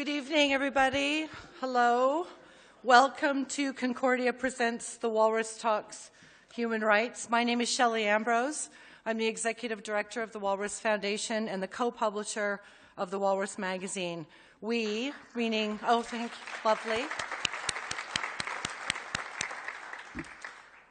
Good evening, everybody. Hello. Welcome to Concordia Presents the Walrus Talks Human Rights. My name is Shelley Ambrose. I'm the Executive Director of the Walrus Foundation and the co-publisher of the Walrus magazine. We, meaning, oh, thank you, lovely.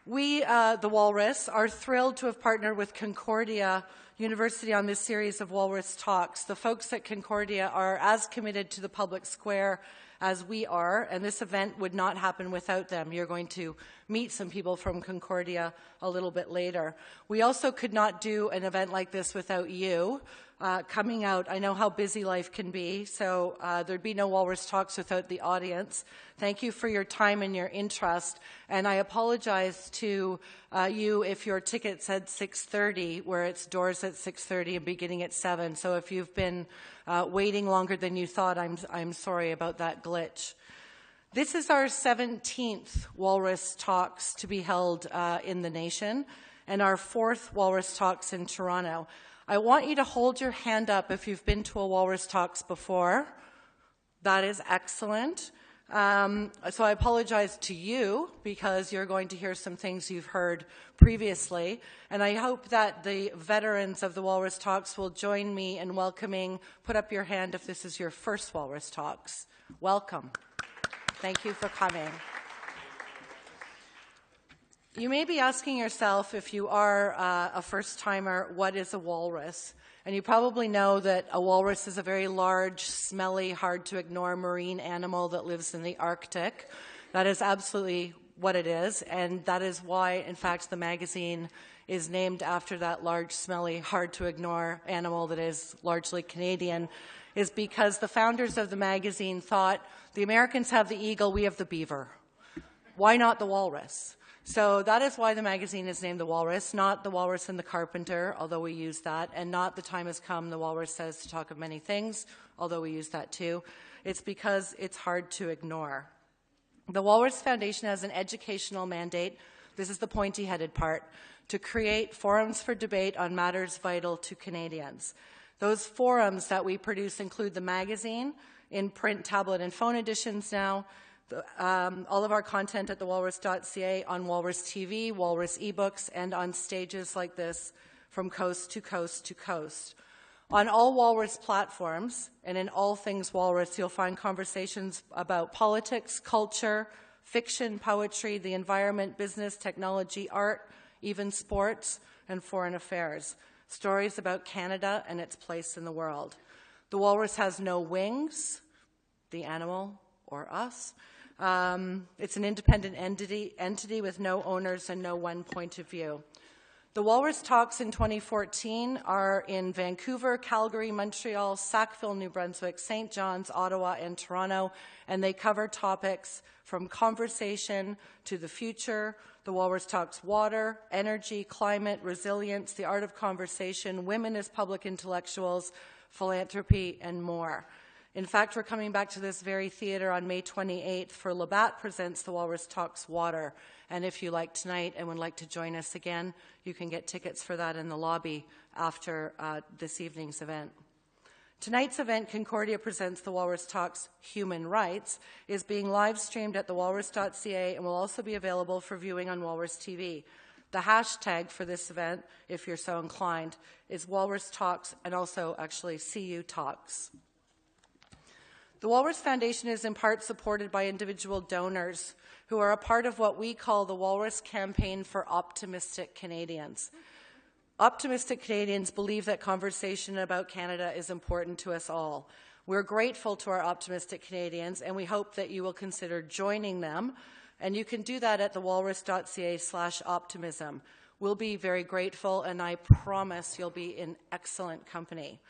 We, the Walrus, are thrilled to have partnered with Concordia University on this series of Walrus Talks. The folks at Concordia are as committed to the public square as we are, and this event would not happen without them. You're going to meet some people from Concordia a little bit later. We also could not do an event like this without you coming out. I know how busy life can be, so there'd be no Walrus Talks without the audience. Thank you for your time and your interest, and I apologize to you if your ticket said 6:30, where it's doors at 6:30 and beginning at 7. So if you've been waiting longer than you thought, I'm sorry about that glitch. This is our 17th Walrus Talks to be held in the nation, and our 4th Walrus Talks in Toronto. I want you to hold your hand up if you've been to a Walrus Talks before. That is excellent. So I apologize to you because you're going to hear some things you've heard previously. And I hope that the veterans of the Walrus Talks will join me in welcoming, put up your hand if this is your first Walrus Talks. Welcome. Thank you for coming. You may be asking yourself, if you are a first-timer, what is a walrus? And you probably know that a walrus is a very large, smelly, hard-to-ignore marine animal that lives in the Arctic. That is absolutely what it is, and that is why, in fact, the magazine is named after that large, smelly, hard-to-ignore animal that is largely Canadian, is because the founders of the magazine thought, the Americans have the eagle, we have the beaver. Why not the walrus? So that is why the magazine is named The Walrus, not The Walrus and the Carpenter, although we use that, and not The Time Has Come, The Walrus Says to Talk of Many Things, although we use that too. It's because it's hard to ignore. The Walrus Foundation has an educational mandate, this is the pointy-headed part, to create forums for debate on matters vital to Canadians. Those forums that we produce include the magazine, in print, tablet, and phone editions now, all of our content at thewalrus.ca, on Walrus TV, Walrus ebooks, and on stages like this from coast to coast to coast. On all Walrus platforms and in all things Walrus, you'll find conversations about politics, culture, fiction, poetry, the environment, business, technology, art, even sports, and foreign affairs. Stories about Canada and its place in the world. The Walrus has no wings, the animal or us. It's an independent entity with no owners and no one point of view. The Walrus Talks in 2014 are in Vancouver, Calgary, Montreal, Sackville, New Brunswick, St. John's, Ottawa, and Toronto, and they cover topics from conversation to the future. The Walrus Talks water, energy, climate, resilience, the art of conversation, women as public intellectuals, philanthropy, and more. In fact, we're coming back to this very theater on May 28th for Labatt Presents the Walrus Talks Water. And if you like tonight and would like to join us again, you can get tickets for that in the lobby after this evening's event. Tonight's event, Concordia Presents the Walrus Talks Human Rights, is being live streamed at thewalrus.ca and will also be available for viewing on Walrus TV. The hashtag for this event, if you're so inclined, is Walrus Talks and also actually CU Talks. The Walrus Foundation is in part supported by individual donors who are a part of what we call the Walrus Campaign for Optimistic Canadians. Optimistic Canadians believe that conversation about Canada is important to us all. We're grateful to our optimistic Canadians, and we hope that you will consider joining them, and you can do that at thewalrus.ca/optimism. We'll be very grateful, and I promise you'll be in excellent company.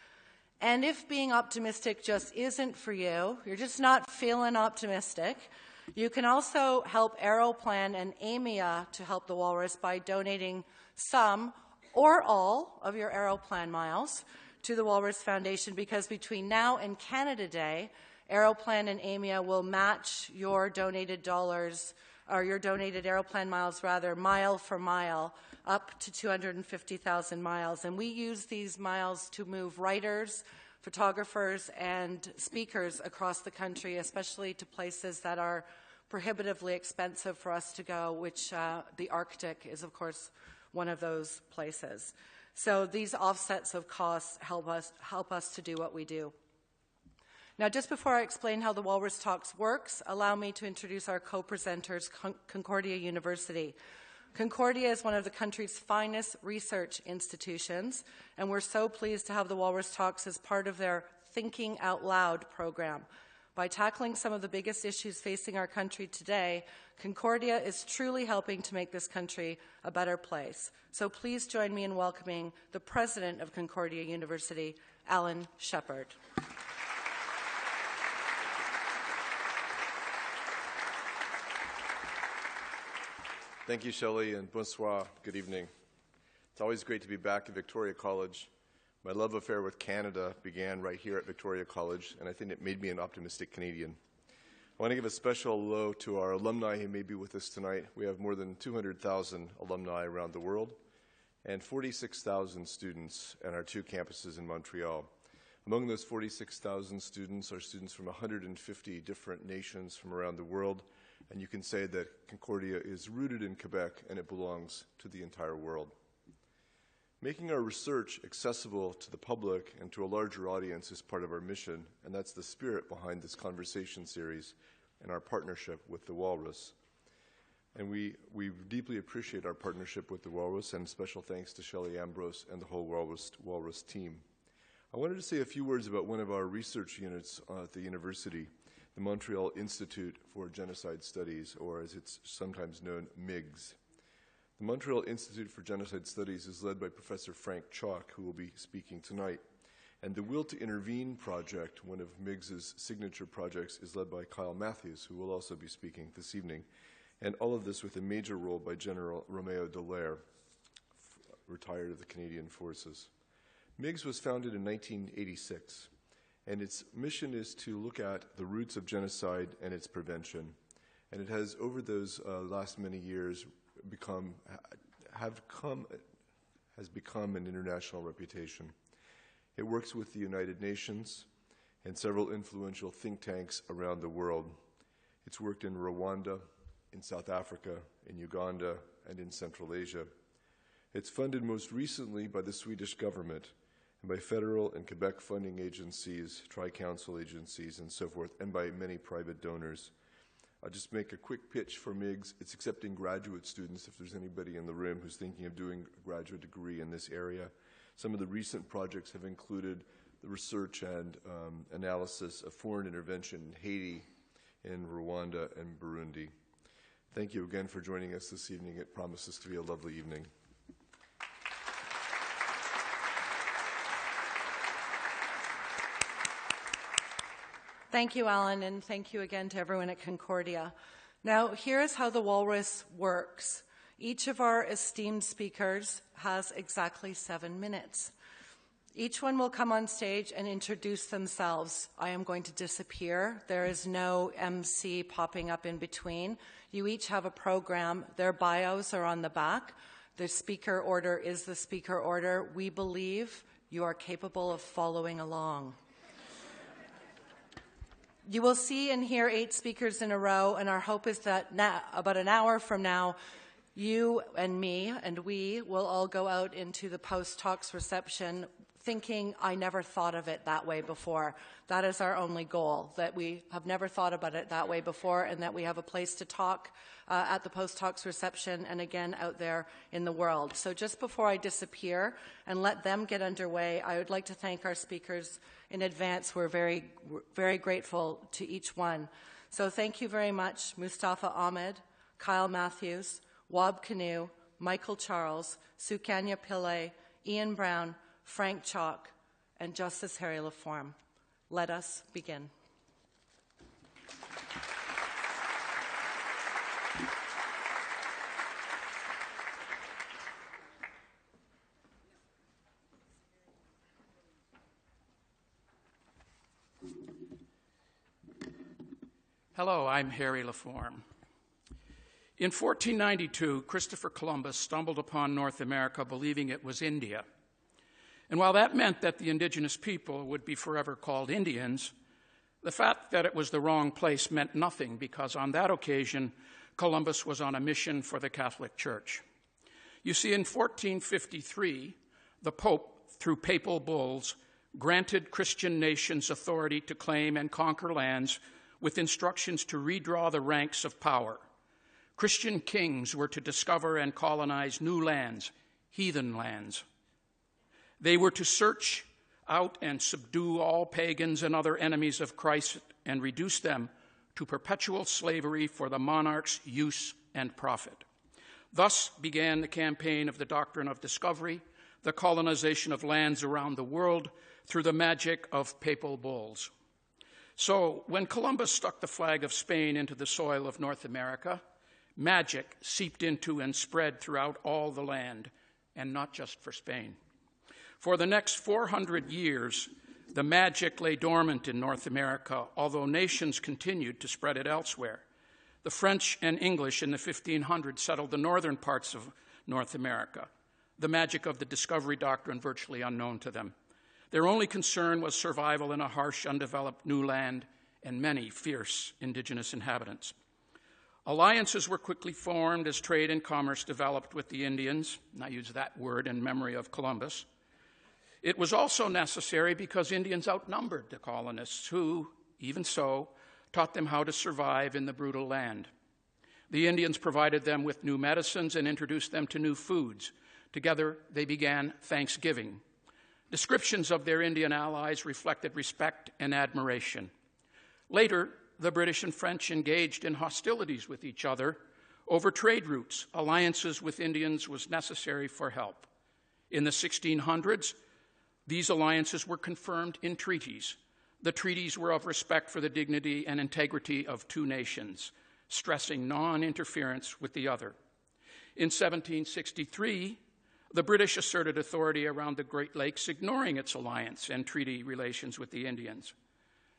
And if being optimistic just isn't for you, you're just not feeling optimistic, you can also help Aeroplan and AMIA to help the Walrus by donating some or all of your Aeroplan miles to the Walrus Foundation, because between now and Canada Day, Aeroplan and AMIA will match your donated dollars, or your donated Aeroplan miles rather, mile for mile, up to 250,000 miles. And we use these miles to move writers, photographers and speakers across the country, especially to places that are prohibitively expensive for us to go, which the Arctic is, of course, one of those places. So these offsets of costs help us to do what we do. Now, just before I explain how the Walrus Talks works, allow me to introduce our co-presenters, Concordia University. Concordia is one of the country's finest research institutions, and we're so pleased to have the Walrus Talks as part of their Thinking Out Loud program. By tackling some of the biggest issues facing our country today, Concordia is truly helping to make this country a better place. So please join me in welcoming the president of Concordia University, Alan Shepard. Thank you, Shelley, and bonsoir. Good evening. It's always great to be back at Victoria College. My love affair with Canada began right here at Victoria College, and I think it made me an optimistic Canadian. I want to give a special hello to our alumni who may be with us tonight. We have more than 200,000 alumni around the world and 46,000 students at our 2 campuses in Montreal. Among those 46,000 students are students from 150 different nations from around the world, and you can say that Concordia is rooted in Quebec and it belongs to the entire world. Making our research accessible to the public and to a larger audience is part of our mission, and that's the spirit behind this conversation series and our partnership with the Walrus. And we deeply appreciate our partnership with the Walrus, and special thanks to Shelley Ambrose and the whole Walrus team. I wanted to say a few words about one of our research units at the university, the Montreal Institute for Genocide Studies, or as it's sometimes known, MIGS. The Montreal Institute for Genocide Studies is led by Professor Frank Chalk, who will be speaking tonight. And the Will to Intervene project, one of MIGS's signature projects, is led by Kyle Matthews, who will also be speaking this evening. And all of this with a major role by General Romeo Dallaire, retired of the Canadian Forces. MIGS was founded in 1986. And its mission is to look at the roots of genocide and its prevention. And it has, over those last many years, has become an international reputation. It works with the United Nations and several influential think tanks around the world. It's worked in Rwanda, in South Africa, in Uganda, and in Central Asia. It's funded most recently by the Swedish government, and by federal and Quebec funding agencies, tri-council agencies, and so forth, and by many private donors. I'll just make a quick pitch for MIGS. It's accepting graduate students, if there's anybody in the room who's thinking of doing a graduate degree in this area. Some of the recent projects have included the research and analysis of foreign intervention in Haiti, in Rwanda, and Burundi. Thank you again for joining us this evening. It promises to be a lovely evening. Thank you, Alan, and thank you again to everyone at Concordia. Now, here's how the Walrus works. Each of our esteemed speakers has exactly 7 minutes. Each one will come on stage and introduce themselves. I am going to disappear. There is no MC popping up in between. You each have a program. Their bios are on the back. The speaker order is the speaker order. We believe you are capable of following along. You will see and hear 8 speakers in a row, and our hope is that about an hour from now, you and me and we will all go out into the post-talks reception thinking, I never thought of it that way before. That is our only goal, that we have never thought about it that way before, and that we have a place to talk at the post-talks reception and again out there in the world. So just before I disappear and let them get underway, I would like to thank our speakers in advance. We're very, very grateful to each one. So thank you very much, Mustafa Ahmed, Kyle Matthews, Wab Canoe, Michael Charles, Sukanya Pillay, Ian Brown, Frank Chalk, and Justice Harry Laforme. Let us begin. Hello, I'm Harry Laforme. In 1492, Christopher Columbus stumbled upon North America believing it was India. And while that meant that the indigenous people would be forever called Indians, the fact that it was the wrong place meant nothing, because on that occasion, Columbus was on a mission for the Catholic Church. You see, in 1453, the Pope, through papal bulls, granted Christian nations authority to claim and conquer lands with instructions to redraw the ranks of power. Christian kings were to discover and colonize new lands, heathen lands. They were to search out and subdue all pagans and other enemies of Christ and reduce them to perpetual slavery for the monarch's use and profit. Thus began the campaign of the doctrine of discovery, the colonization of lands around the world through the magic of papal bulls. So when Columbus stuck the flag of Spain into the soil of North America, magic seeped into and spread throughout all the land, and not just for Spain. For the next 400 years, the magic lay dormant in North America, although nations continued to spread it elsewhere. The French and English in the 1500s settled the northern parts of North America, the magic of the discovery doctrine virtually unknown to them. Their only concern was survival in a harsh, undeveloped new land and many fierce indigenous inhabitants. Alliances were quickly formed as trade and commerce developed with the Indians, and I use that word in memory of Columbus. It was also necessary because Indians outnumbered the colonists who, even so, taught them how to survive in the brutal land. The Indians provided them with new medicines and introduced them to new foods. Together, they began Thanksgiving. Descriptions of their Indian allies reflected respect and admiration. Later, the British and French engaged in hostilities with each other over trade routes. Alliances with Indians was necessary for help. In the 1600s, these alliances were confirmed in treaties. The treaties were of respect for the dignity and integrity of two nations, stressing non-interference with the other. In 1763, the British asserted authority around the Great Lakes, ignoring its alliance and treaty relations with the Indians.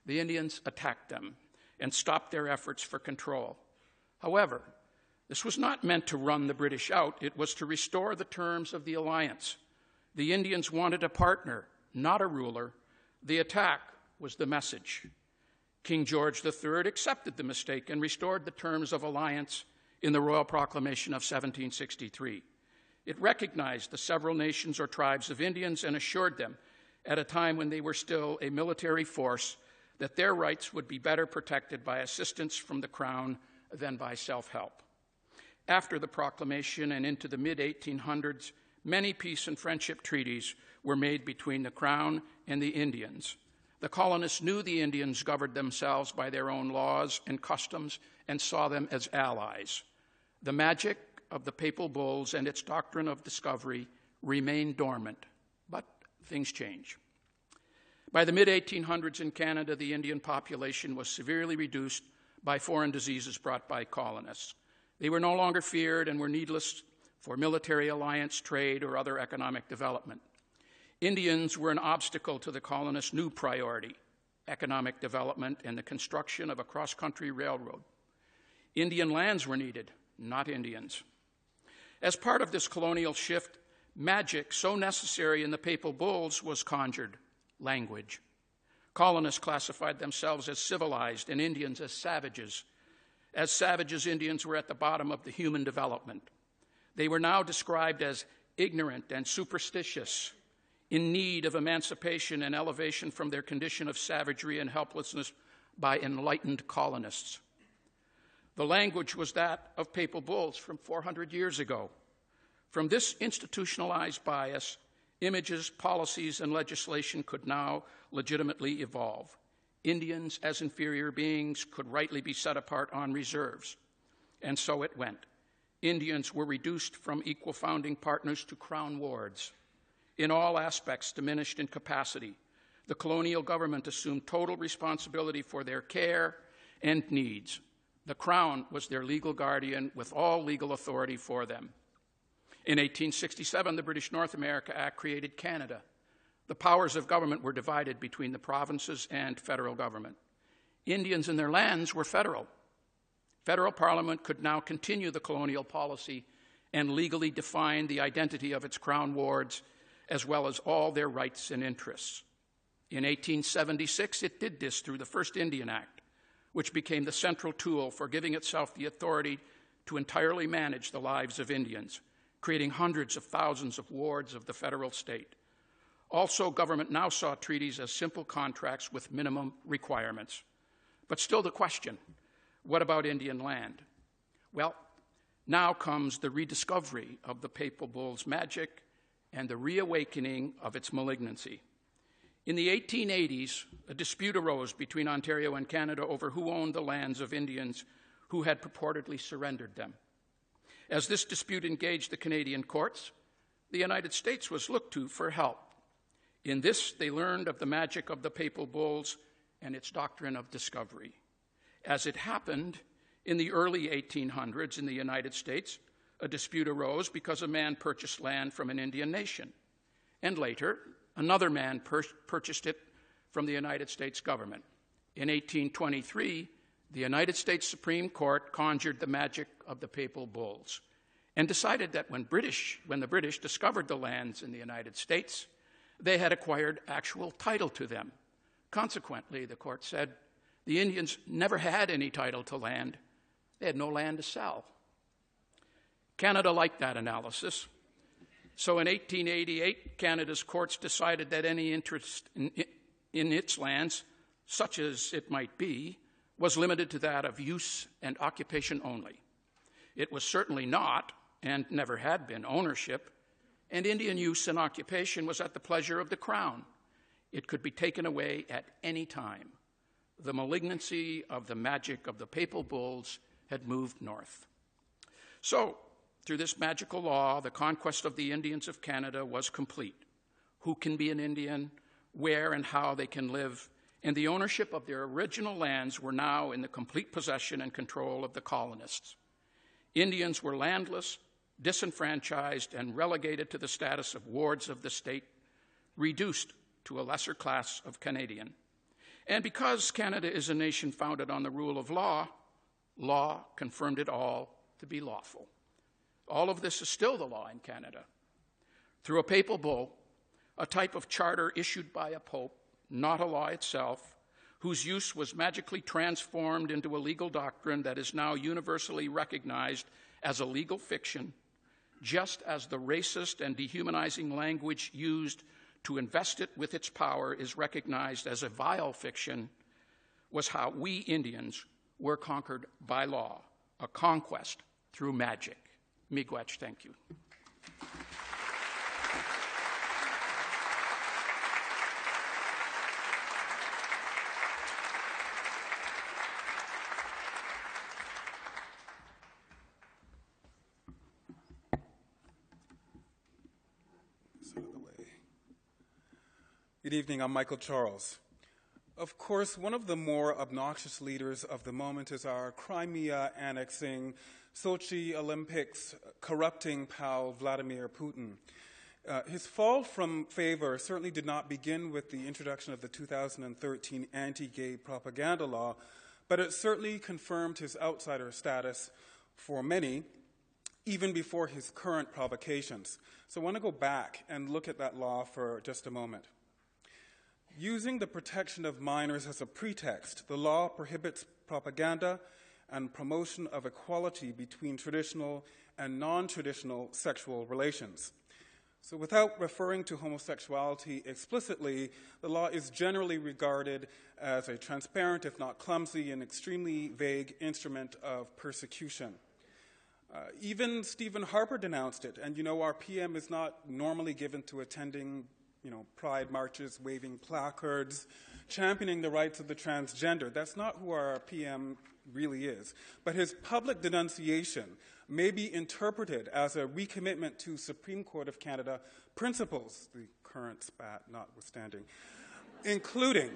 The Indians attacked them and stopped their efforts for control. However, this was not meant to run the British out. It was to restore the terms of the alliance. The Indians wanted a partner, not a ruler. The attack was the message. King George III accepted the mistake and restored the terms of alliance in the Royal Proclamation of 1763. It recognized the several nations or tribes of Indians and assured them, at a time when they were still a military force, that their rights would be better protected by assistance from the Crown than by self-help. After the proclamation and into the mid-1800s, many peace and friendship treaties were made between the Crown and the Indians. The colonists knew the Indians governed themselves by their own laws and customs and saw them as allies. The magic of the papal bulls and its doctrine of discovery remained dormant, but things change. By the mid-1800s in Canada, the Indian population was severely reduced by foreign diseases brought by colonists. They were no longer feared and were needless for military alliance, trade, or other economic development. Indians were an obstacle to the colonists' new priority, economic development and the construction of a cross-country railroad. Indian lands were needed, not Indians. As part of this colonial shift, magic, so necessary in the papal bulls, was conjured: language. Colonists classified themselves as civilized and Indians as savages. As savages, Indians were at the bottom of the human development. They were now described as ignorant and superstitious, in need of emancipation and elevation from their condition of savagery and helplessness by enlightened colonists. The language was that of papal bulls from 400 years ago. From this institutionalized bias, images, policies, and legislation could now legitimately evolve. Indians, as inferior beings, could rightly be set apart on reserves. And so it went. Indians were reduced from equal founding partners to crown wards. In all aspects, diminished in capacity, the colonial government assumed total responsibility for their care and needs. The Crown was their legal guardian with all legal authority for them. In 1867, the British North America Act created Canada. The powers of government were divided between the provinces and federal government. Indians and their lands were federal. Federal Parliament could now continue the colonial policy and legally define the identity of its crown wards as well as all their rights and interests. In 1876, it did this through the first Indian Act, which became the central tool for giving itself the authority to entirely manage the lives of Indians, creating hundreds of thousands of wards of the federal state. Also, government now saw treaties as simple contracts with minimum requirements. But still the question, what about Indian land? Well, now comes the rediscovery of the papal bull's magic and the reawakening of its malignancy. In the 1880s, a dispute arose between Ontario and Canada over who owned the lands of Indians who had purportedly surrendered them. As this dispute engaged the Canadian courts, the United States was looked to for help. In this, they learned of the magic of the papal bulls and its doctrine of discovery. As it happened, in the early 1800s in the United States, a dispute arose because a man purchased land from an Indian nation. And later, another man purchased it from the United States government. In 1823, the United States Supreme Court conjured the magic of the papal bulls and decided that when the British discovered the lands in the United States, they had acquired actual title to them. Consequently, the court said, the Indians never had any title to land. They had no land to sell. Canada liked that analysis. So in 1888, Canada's courts decided that any interest in its lands, such as it might be, was limited to that of use and occupation only. It was certainly not, and never had been, ownership, and Indian use and occupation was at the pleasure of the Crown. It could be taken away at any time. The malignancy of the magic of the papal bulls had moved north. So, through this magical law, the conquest of the Indians of Canada was complete. Who can be an Indian, where and how they can live, and the ownership of their original lands were now in the complete possession and control of the colonists. Indians were landless, disenfranchised, and relegated to the status of wards of the state, reduced to a lesser class of Canadian. And because Canada is a nation founded on the rule of law, law confirmed it all to be lawful. All of this is still the law in Canada. Through a papal bull, a type of charter issued by a pope, not a law itself, whose use was magically transformed into a legal doctrine that is now universally recognized as a legal fiction, just as the racist and dehumanizing language used to invest it with its power is recognized as a vile fiction, was how we Indians were conquered by law, a conquest through magic. Miigwech, thank you. Good evening, I'm Michael Charles. Of course, one of the more obnoxious leaders of the moment is our Crimea annexing, Sochi Olympics corrupting pal Vladimir Putin. His fall from favor certainly did not begin with the introduction of the 2013 anti-gay propaganda law, but it certainly confirmed his outsider status for many, even before his current provocations. So I want to go back and look at that law for just a moment. Using the protection of minors as a pretext, the law prohibits propaganda and promotion of equality between traditional and non-traditional sexual relations. So without referring to homosexuality explicitly, the law is generally regarded as a transparent, if not clumsy, and extremely vague instrument of persecution. Even Stephen Harper denounced it, and our PM is not normally given to attending pride marches, waving placards, championing the rights of the transgender. That's not who our PM really is. But his public denunciation may be interpreted as a recommitment to Supreme Court of Canada principles, the current spat notwithstanding, including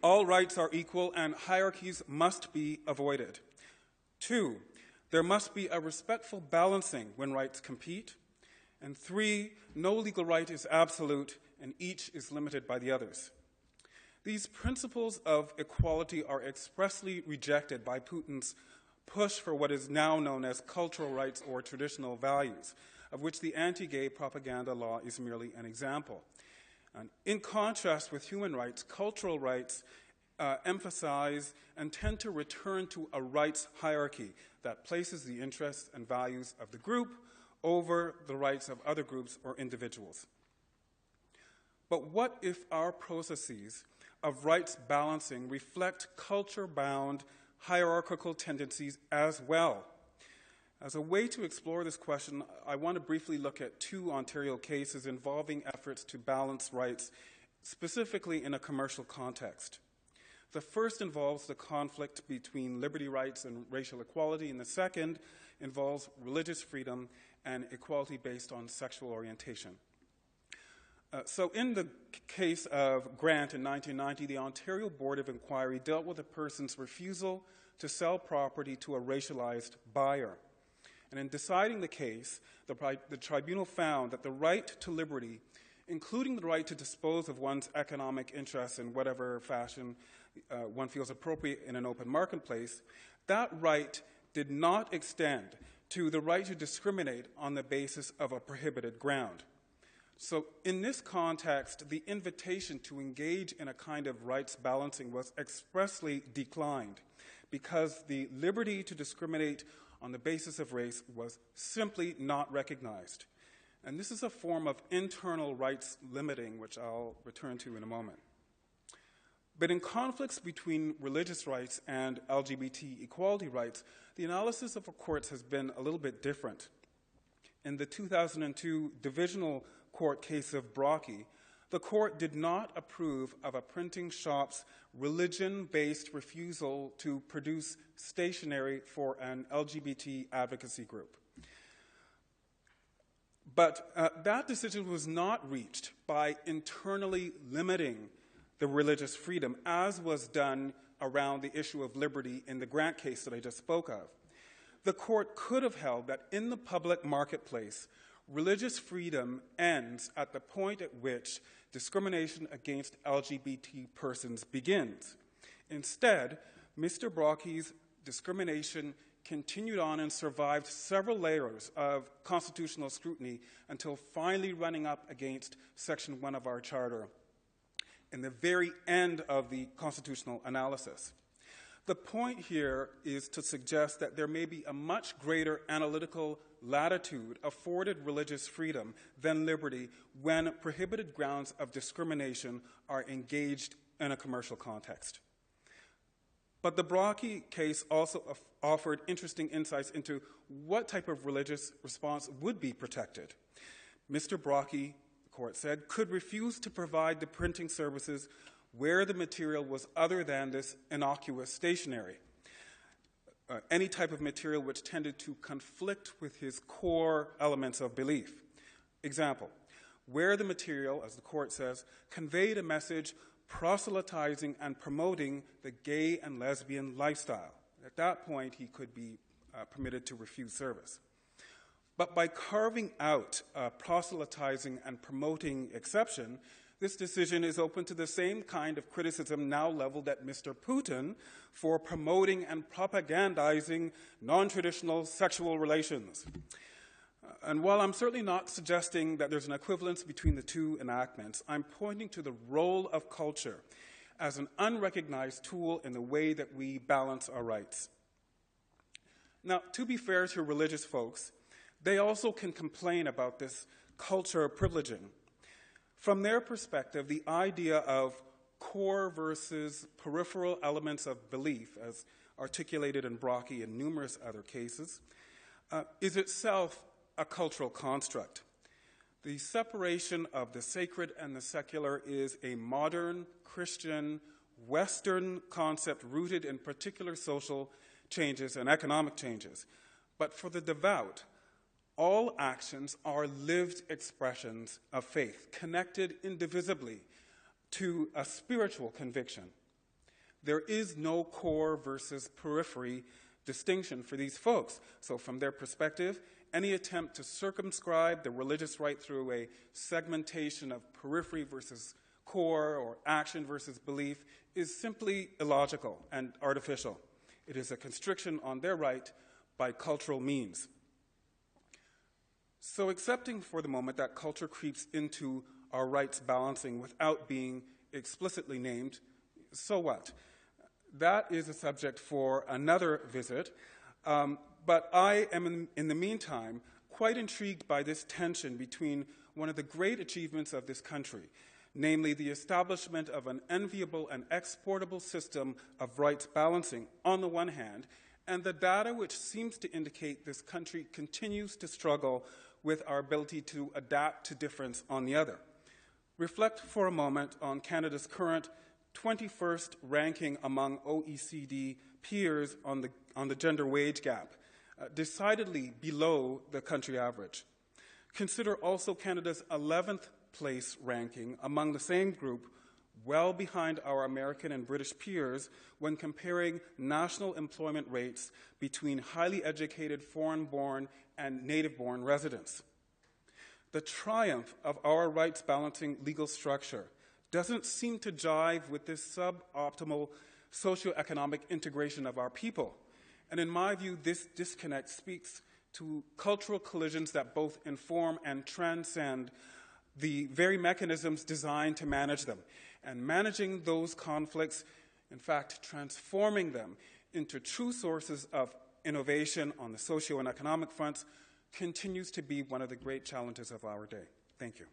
all rights are equal and hierarchies must be avoided. 2, there must be a respectful balancing when rights compete. And 3, no legal right is absolute, and each is limited by the others. These principles of equality are expressly rejected by Putin's push for what is now known as cultural rights or traditional values. of which the anti-gay propaganda law is merely an example. And in contrast with human rights, cultural rights emphasize and tend to return to a rights hierarchy that places the interests and values of the group over the rights of other groups or individuals. But what if our processes of rights balancing reflect culture-bound hierarchical tendencies as well? As a way to explore this question, I want to briefly look at two Ontario cases involving efforts to balance rights, specifically in a commercial context. The first involves the conflict between liberty rights and racial equality, and the second involves religious freedom and equality based on sexual orientation. So in the case of Grant in 1990, the Ontario Board of Inquiry dealt with a person's refusal to sell property to a racialized buyer. And in deciding the case, the tribunal found that the right to liberty, including the right to dispose of one's economic interests in whatever fashion one feels appropriate in an open marketplace, that right did not extend to the right to discriminate on the basis of a prohibited ground. So in this context, the invitation to engage in a kind of rights balancing was expressly declined because the liberty to discriminate on the basis of race was simply not recognized. And this is a form of internal rights limiting, which I'll return to in a moment. But in conflicts between religious rights and LGBT equality rights, the analysis of the courts has been a little bit different. In the 2002 divisional court case of Brocky, the court did not approve of a printing shop's religion-based refusal to produce stationery for an LGBT advocacy group. But that decision was not reached by internally limiting the religious freedom, as was done around the issue of liberty in the Grant case that I just spoke of. The court could have held that in the public marketplace, religious freedom ends at the point at which discrimination against LGBT persons begins. Instead, Mr. Brocky's discrimination continued on and survived several layers of constitutional scrutiny until finally running up against Section 1 of our Charter in the very end of the constitutional analysis. The point here is to suggest that there may be a much greater analytical latitude afforded religious freedom than liberty when prohibited grounds of discrimination are engaged in a commercial context. But the Brocky case also offered interesting insights into what type of religious response would be protected. Mr. Brocky, the court said, could refuse to provide the printing services where the material was other than this innocuous stationery. Any type of material which tended to conflict with his core elements of belief. Example, where the material, as the court says, conveyed a message proselytizing and promoting the gay and lesbian lifestyle. At that point, he could be permitted to refuse service. But by carving out a proselytizing and promoting exception, this decision is open to the same kind of criticism now leveled at Mr. Putin for promoting and propagandizing non-traditional sexual relations. And while I'm certainly not suggesting that there's an equivalence between the two enactments, I'm pointing to the role of culture as an unrecognized tool in the way that we balance our rights. Now, to be fair to religious folks, they also can complain about this culture privileging. From their perspective, the idea of core versus peripheral elements of belief, as articulated in Brocky and numerous other cases, is itself a cultural construct. The separation of the sacred and the secular is a modern, Christian, Western concept rooted in particular social changes and economic changes. But for the devout, all actions are lived expressions of faith, connected indivisibly to a spiritual conviction. There is no core versus periphery distinction for these folks. So from their perspective, any attempt to circumscribe the religious right through a segmentation of periphery versus core or action versus belief is simply illogical and artificial. It is a constriction on their right by cultural means. So accepting for the moment that culture creeps into our rights balancing without being explicitly named, so what? That is a subject for another visit, but I am, in the meantime, quite intrigued by this tension between one of the great achievements of this country, namely the establishment of an enviable and exportable system of rights balancing on the one hand, and the data which seems to indicate this country continues to struggle with our ability to adapt to difference on the other. Reflect for a moment on Canada's current 21st ranking among OECD peers on the gender wage gap, decidedly below the country average. Consider also Canada's 11th place ranking among the same group, well behind our American and British peers when comparing national employment rates between highly educated foreign-born and native-born residents. The triumph of our rights-balancing legal structure doesn't seem to jive with this suboptimal socioeconomic integration of our people. And in my view, this disconnect speaks to cultural collisions that both inform and transcend the very mechanisms designed to manage them. And managing those conflicts, in fact, transforming them into true sources of innovation on the socio and economic fronts, continues to be one of the great challenges of our day. Thank you.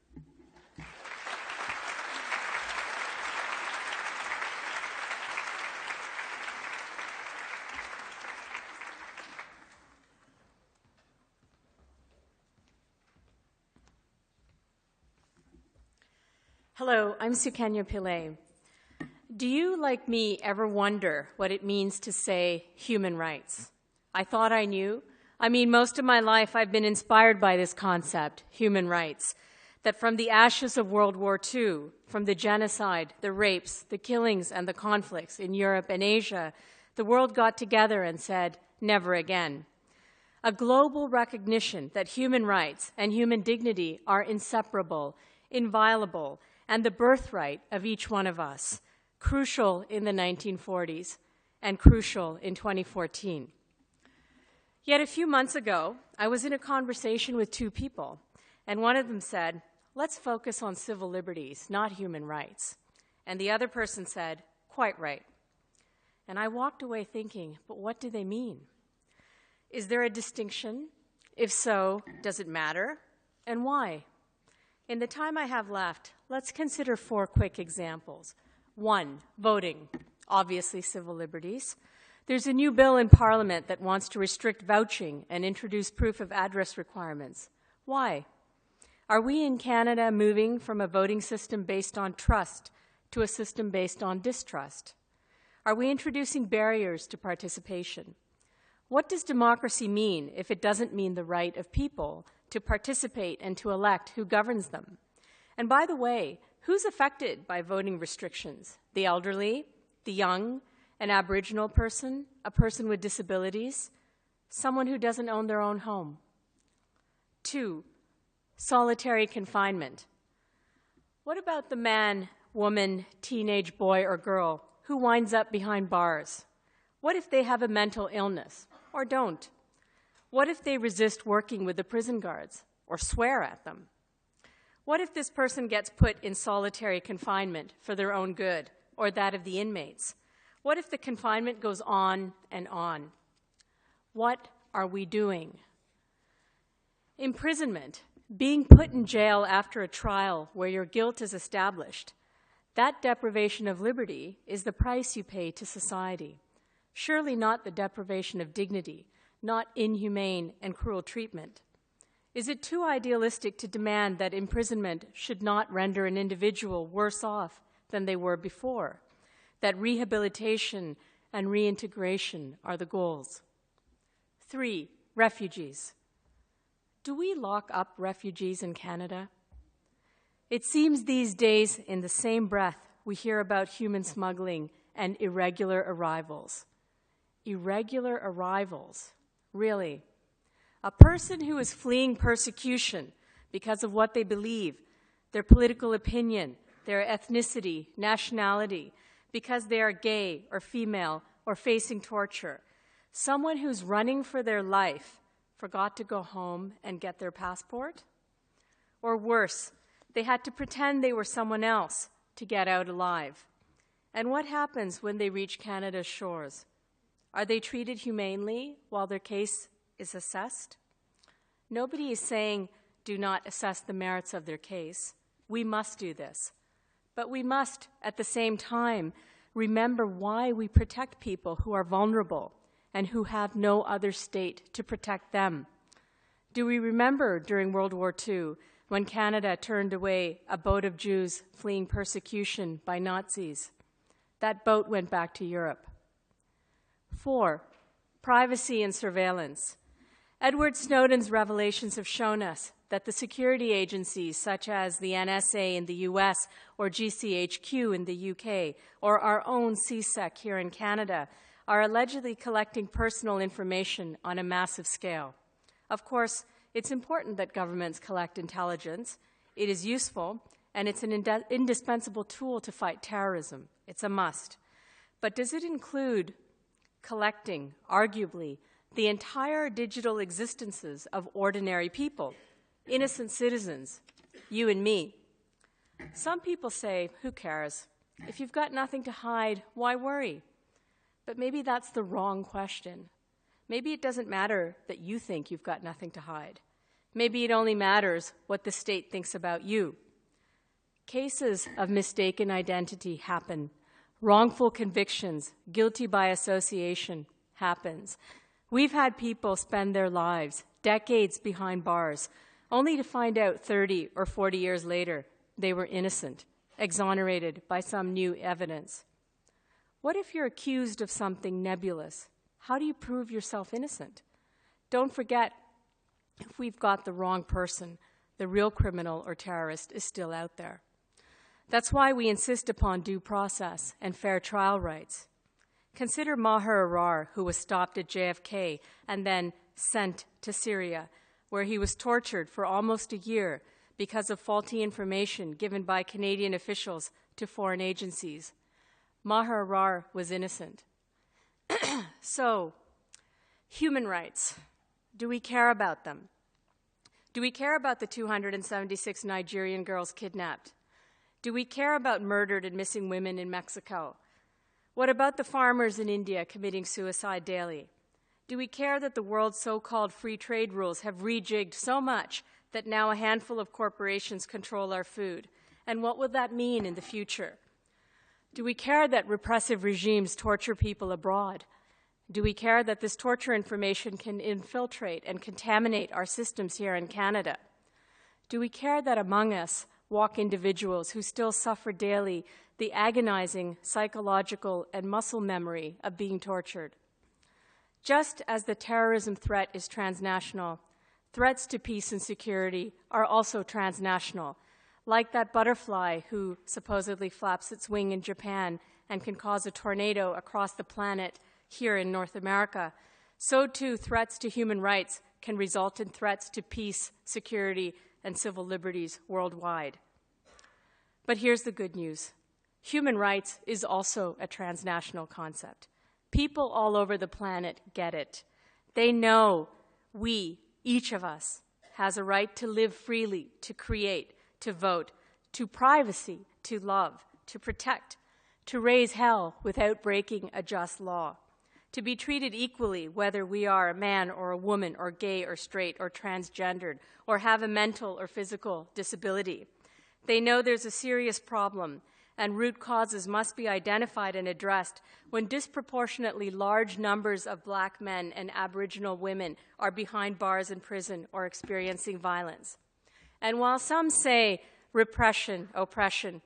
Hello, I'm Sukanya Pillay. Do you, like me, ever wonder what it means to say human rights? I thought I knew. I mean, most of my life I've been inspired by this concept, human rights, that from the ashes of World War II, from the genocide, the rapes, the killings, and the conflicts in Europe and Asia, the world got together and said, never again. A global recognition that human rights and human dignity are inseparable, inviolable, and the birthright of each one of us, crucial in the 1940s and crucial in 2014. Yet a few months ago, I was in a conversation with two people, and one of them said, let's focus on civil liberties, not human rights. And the other person said, quite right. And I walked away thinking, but what do they mean? Is there a distinction? If so, does it matter? And why? In the time I have left, let's consider 4 quick examples. 1, voting, obviously civil liberties. There's a new bill in Parliament that wants to restrict vouching and introduce proof of address requirements. Why? Are we in Canada moving from a voting system based on trust to a system based on distrust? Are we introducing barriers to participation? What does democracy mean if it doesn't mean the right of people to participate and to elect who governs them? And by the way, who's affected by voting restrictions? The elderly, the young, an Aboriginal person, a person with disabilities, someone who doesn't own their own home. 2, solitary confinement. What about the man, woman, teenage boy or girl who winds up behind bars? What if they have a mental illness or don't? What if they resist working with the prison guards or swear at them? What if this person gets put in solitary confinement for their own good or that of the inmates? What if the confinement goes on and on? What are we doing? Imprisonment, being put in jail after a trial where your guilt is established, that deprivation of liberty is the price you pay to society. Surely not the deprivation of dignity, not inhumane and cruel treatment. Is it too idealistic to demand that imprisonment should not render an individual worse off than they were before, that rehabilitation and reintegration are the goals? 3, refugees. Do we lock up refugees in Canada? It seems these days, in the same breath, we hear about human smuggling and irregular arrivals. Irregular arrivals, really? A person who is fleeing persecution because of what they believe, their political opinion, their ethnicity, nationality, because they are gay or female or facing torture. Someone who's running for their life forgot to go home and get their passport? Or worse, they had to pretend they were someone else to get out alive. And what happens when they reach Canada's shores? Are they treated humanely while their case is assessed? Nobody is saying do not assess the merits of their case. We must do this. But we must, at the same time, remember why we protect people who are vulnerable and who have no other state to protect them. Do we remember during World War II when Canada turned away a boat of Jews fleeing persecution by Nazis? That boat went back to Europe. 4, privacy and surveillance. Edward Snowden's revelations have shown us that the security agencies such as the NSA in the US or GCHQ in the UK or our own CSEC here in Canada are allegedly collecting personal information on a massive scale. Of course, it's important that governments collect intelligence. It is useful, and it's an indispensable tool to fight terrorism. It's a must. But does it include collecting, arguably, the entire digital existences of ordinary people, innocent citizens, you and me? Some people say, who cares? If you've got nothing to hide, why worry? But maybe that's the wrong question. Maybe it doesn't matter that you think you've got nothing to hide. Maybe it only matters what the state thinks about you. Cases of mistaken identity happen. Wrongful convictions, guilty by association, happens. We've had people spend their lives, decades behind bars, only to find out 30 or 40 years later they were innocent, exonerated by some new evidence. What if you're accused of something nebulous? How do you prove yourself innocent? Don't forget, if we've got the wrong person, the real criminal or terrorist is still out there. That's why we insist upon due process and fair trial rights. Consider Maher Arar, who was stopped at JFK and then sent to Syria, where he was tortured for almost a year because of faulty information given by Canadian officials to foreign agencies. Maher Arar was innocent. So, human rights. Do we care about them? Do we care about the 276 Nigerian girls kidnapped? Do we care about murdered and missing women in Mexico? What about the farmers in India committing suicide daily? Do we care that the world's so-called free trade rules have rejigged so much that now a handful of corporations control our food? And what will that mean in the future? Do we care that repressive regimes torture people abroad? Do we care that this torture information can infiltrate and contaminate our systems here in Canada? Do we care that among us walk individuals who still suffer daily the agonizing psychological and muscle memory of being tortured? Just as the terrorism threat is transnational, threats to peace and security are also transnational, like that butterfly who supposedly flaps its wing in Japan and can cause a tornado across the planet here in North America. So too, threats to human rights can result in threats to peace, security, and civil liberties worldwide. But here's the good news. Human rights is also a transnational concept. People all over the planet get it. They know we, each of us, has a right to live freely, to create, to vote, to privacy, to love, to protect, to raise hell without breaking a just law, to be treated equally whether we are a man or a woman or gay or straight or transgendered or have a mental or physical disability. They know there's a serious problem and root causes must be identified and addressed when disproportionately large numbers of Black men and Aboriginal women are behind bars in prison or experiencing violence. And while some say repression, oppression,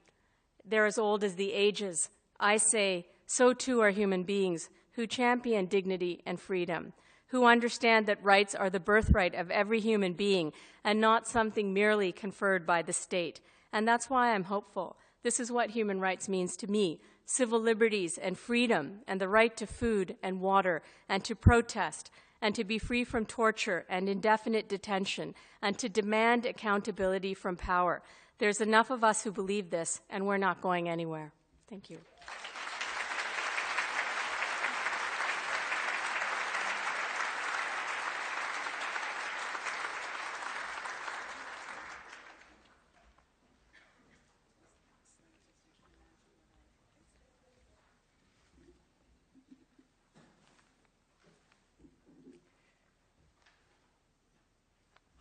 they're as old as the ages, I say so too are human beings who champion dignity and freedom, who understand that rights are the birthright of every human being and not something merely conferred by the state. And that's why I'm hopeful. This is what human rights means to me: civil liberties and freedom and the right to food and water and to protest and to be free from torture and indefinite detention and to demand accountability from power. There's enough of us who believe this, and we're not going anywhere. Thank you.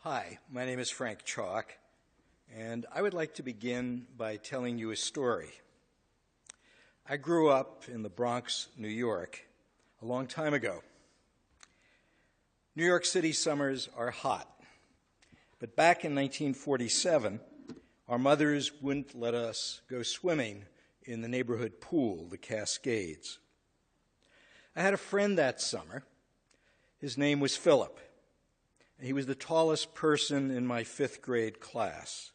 Hi, my name is Frank Chalk, and I would like to begin by telling you a story. I grew up in the Bronx, New York, a long time ago. New York City summers are hot, but back in 1947, our mothers wouldn't let us go swimming in the neighborhood pool, the Cascades. I had a friend that summer. His name was Philip. He was the tallest person in my 5th grade class.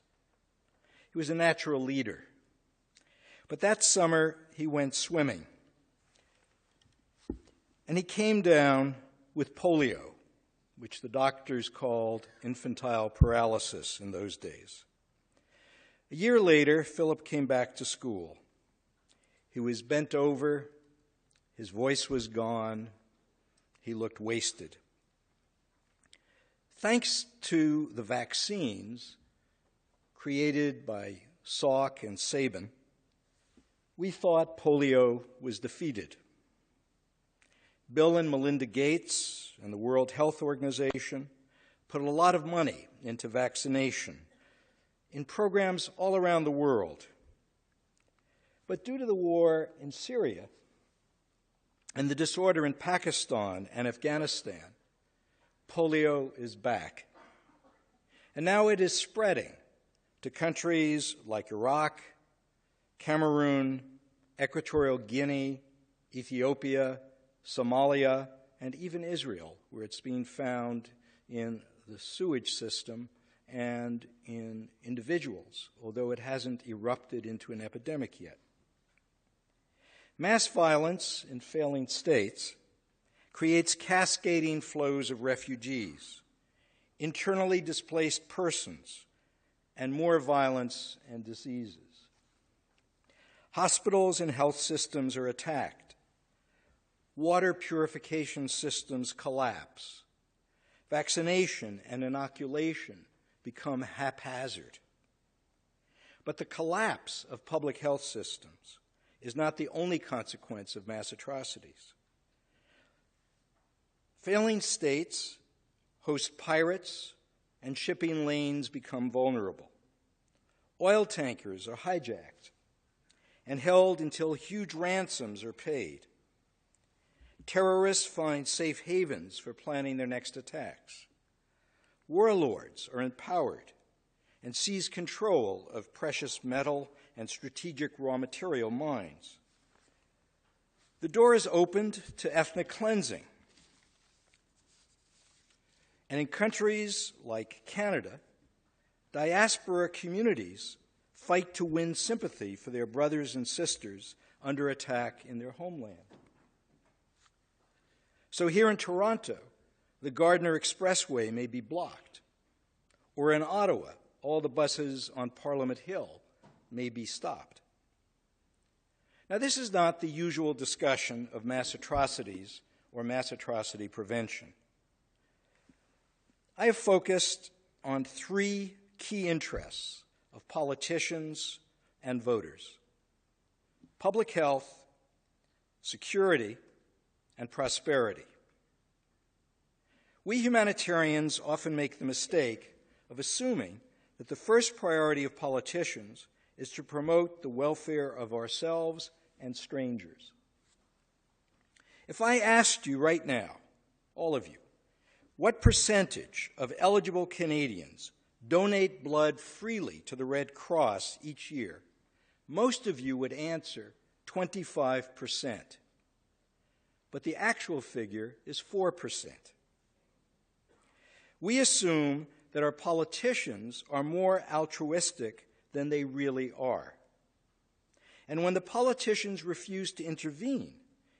He was a natural leader. But that summer, he went swimming. And he came down with polio, which the doctors called infantile paralysis in those days. A year later, Philip came back to school. He was bent over, his voice was gone, he looked wasted. Thanks to the vaccines created by Salk and Sabin, we thought polio was defeated. Bill and Melinda Gates and the World Health Organization put a lot of money into vaccination in programs all around the world. But due to the war in Syria and the disorder in Pakistan and Afghanistan, polio is back. And now it is spreading to countries like Iraq, Cameroon, Equatorial Guinea, Ethiopia, Somalia, and even Israel, where it's being found in the sewage system and in individuals, although it hasn't erupted into an epidemic yet. Mass violence in failing states creates cascading flows of refugees, internally displaced persons, and more violence and diseases. Hospitals and health systems are attacked. Water purification systems collapse. Vaccination and inoculation become haphazard. But the collapse of public health systems is not the only consequence of mass atrocities. Failing states host pirates, and shipping lanes become vulnerable. Oil tankers are hijacked and held until huge ransoms are paid. Terrorists find safe havens for planning their next attacks. Warlords are empowered and seize control of precious metal and strategic raw material mines. The door is opened to ethnic cleansing. And in countries like Canada, diaspora communities fight to win sympathy for their brothers and sisters under attack in their homeland. So here in Toronto, the Gardiner Expressway may be blocked. Or in Ottawa, all the buses on Parliament Hill may be stopped. Now, this is not the usual discussion of mass atrocities or mass atrocity prevention. I have focused on 3 key interests of politicians and voters: public health, security, and prosperity. We humanitarians often make the mistake of assuming that the first priority of politicians is to promote the welfare of ourselves and strangers. If I asked you right now, all of you, what percentage of eligible Canadians donate blood freely to the Red Cross each year, most of you would answer 25%. But the actual figure is 4%. We assume that our politicians are more altruistic than they really are. And when the politicians refuse to intervene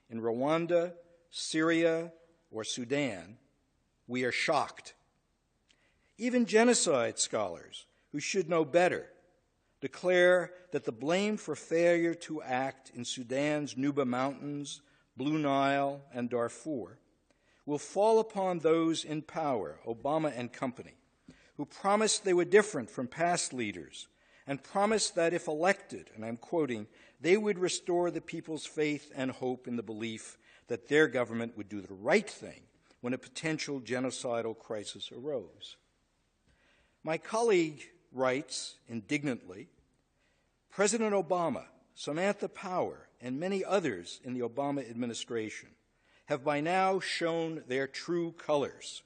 in Rwanda, Syria, or Sudan, we are shocked. Even genocide scholars, who should know better, declare that the blame for failure to act in Sudan's Nuba Mountains, Blue Nile, and Darfur will fall upon those in power, Obama and company, who promised they were different from past leaders and promised that if elected, and I'm quoting, they would restore the people's faith and hope in the belief that their government would do the right thing when a potential genocidal crisis arose. My colleague writes indignantly, President Obama, Samantha Power, and many others in the Obama administration have by now shown their true colors.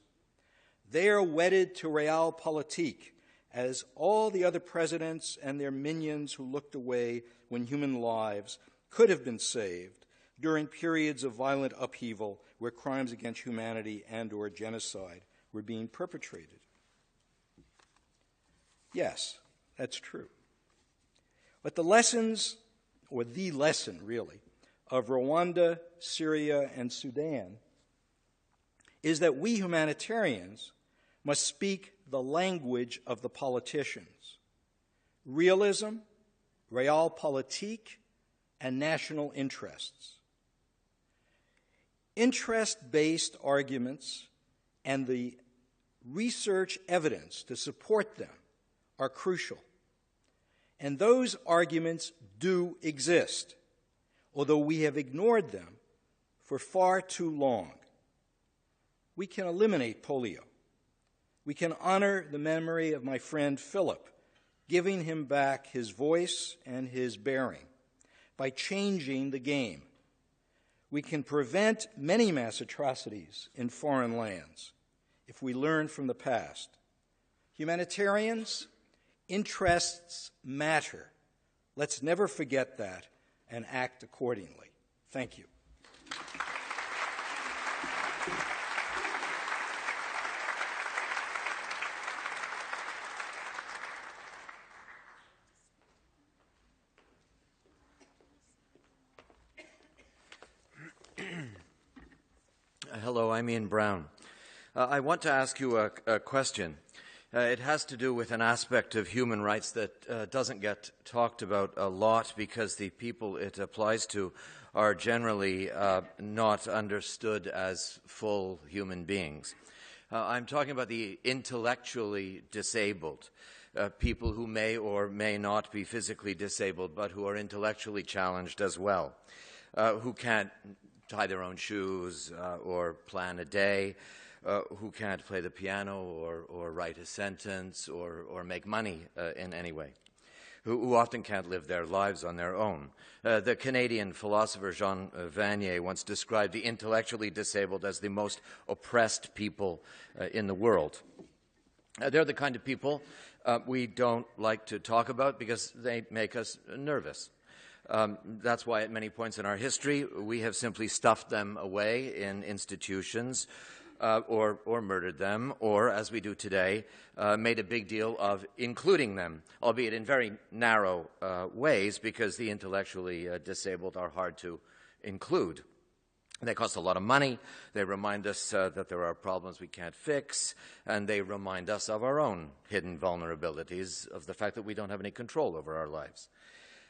They are wedded to realpolitik, as all the other presidents and their minions who looked away when human lives could have been saved during periods of violent upheaval where crimes against humanity and or genocide were being perpetrated. Yes, that's true. But the lessons, or the lesson really, of Rwanda, Syria, and Sudan is that we humanitarians must speak the language of the politicians. Realism, realpolitik, and national interests. Interest-based arguments and the research evidence to support them are crucial. And those arguments do exist, although we have ignored them for far too long. We can eliminate polio. We can honor the memory of my friend Philip, giving him back his voice and his bearing by changing the game. We can prevent many mass atrocities in foreign lands if we learn from the past. Humanitarians, interests matter. Let's never forget that and act accordingly. Thank you. Hello, I'm Ian Brown. I want to ask you a question. It has to do with an aspect of human rights that doesn't get talked about a lot because the people it applies to are generally not understood as full human beings. I'm talking about the intellectually disabled, people who may or may not be physically disabled, but who are intellectually challenged as well, who can't tie their own shoes or plan a day, who can't play the piano or write a sentence or make money in any way, who often can't live their lives on their own. The Canadian philosopher Jean Vanier once described the intellectually disabled as the most oppressed people in the world. They're the kind of people we don't like to talk about because they make us nervous. That's why at many points in our history we have simply stuffed them away in institutions or murdered them, or, as we do today, made a big deal of including them, albeit in very narrow ways, because the intellectually disabled are hard to include. They cost a lot of money, they remind us that there are problems we can't fix, and they remind us of our own hidden vulnerabilities, of the fact that we don't have any control over our lives.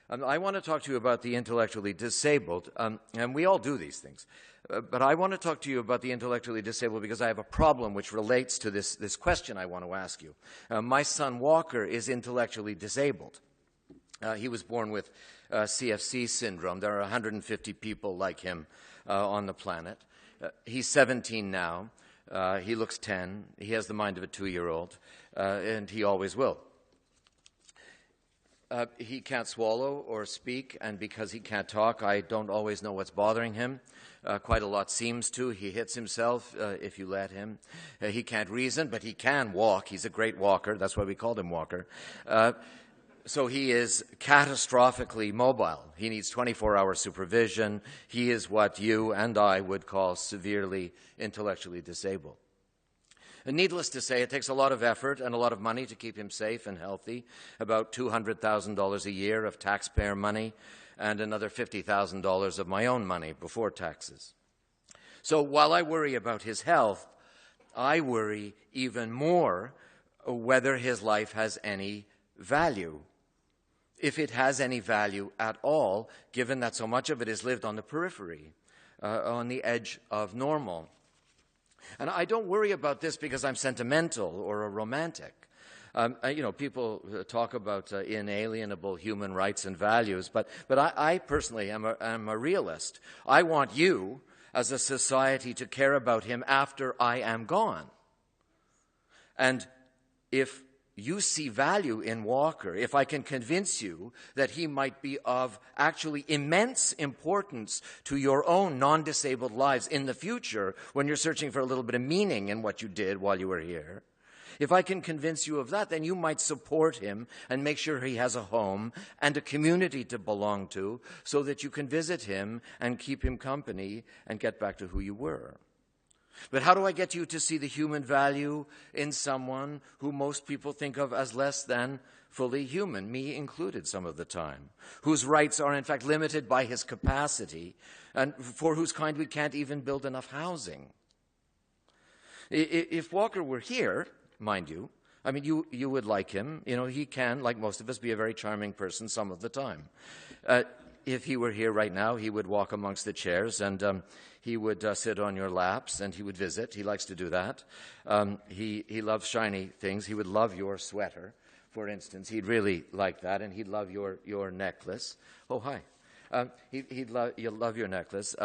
I want to talk to you about the intellectually disabled, and we all do these things. But I want to talk to you about the intellectually disabled because I have a problem which relates to this question I want to ask you. My son Walker is intellectually disabled. He was born with CFC syndrome. There are 150 people like him on the planet. He's 17 now. He looks 10. He has the mind of a 2-year-old, and he always will. He can't swallow or speak, and because he can't talk, I don't always know what's bothering him. Quite a lot seems to. He hits himself if you let him. He can't reason, but he can walk. He's a great walker. That's why we called him Walker. So he is catastrophically mobile. He needs 24-hour supervision. He is what you and I would call severely intellectually disabled. And needless to say, it takes a lot of effort and a lot of money to keep him safe and healthy, about $200,000 a year of taxpayer money and another $50,000 of my own money before taxes. So while I worry about his health, I worry even more whether his life has any value, if it has any value at all, given that so much of it is lived on the periphery, on the edge of normal. And I don't worry about this because I'm sentimental or a romantic. People talk about inalienable human rights and values, but I personally am a realist. I want you, as a society, to care about him after I am gone. And if you see value in Walker, if I can convince you that he might be of actually immense importance to your own non-disabled lives in the future when you're searching for a little bit of meaning in what you did while you were here, if I can convince you of that, then you might support him and make sure he has a home and a community to belong to so that you can visit him and keep him company and get back to who you were. But how do I get you to see the human value in someone who most people think of as less than fully human, me included some of the time, whose rights are in fact limited by his capacity, and for whose kind we can't even build enough housing? If Walker were here, mind you, I mean, you would like him. You know, he can, like most of us, be a very charming person some of the time. If he were here right now, he would walk amongst the chairs and he would sit on your laps and he would visit. He likes to do that. He loves shiny things. He would love your sweater, for instance. He'd really like that, and he'd love your necklace. Oh, hi. You'll love your necklace.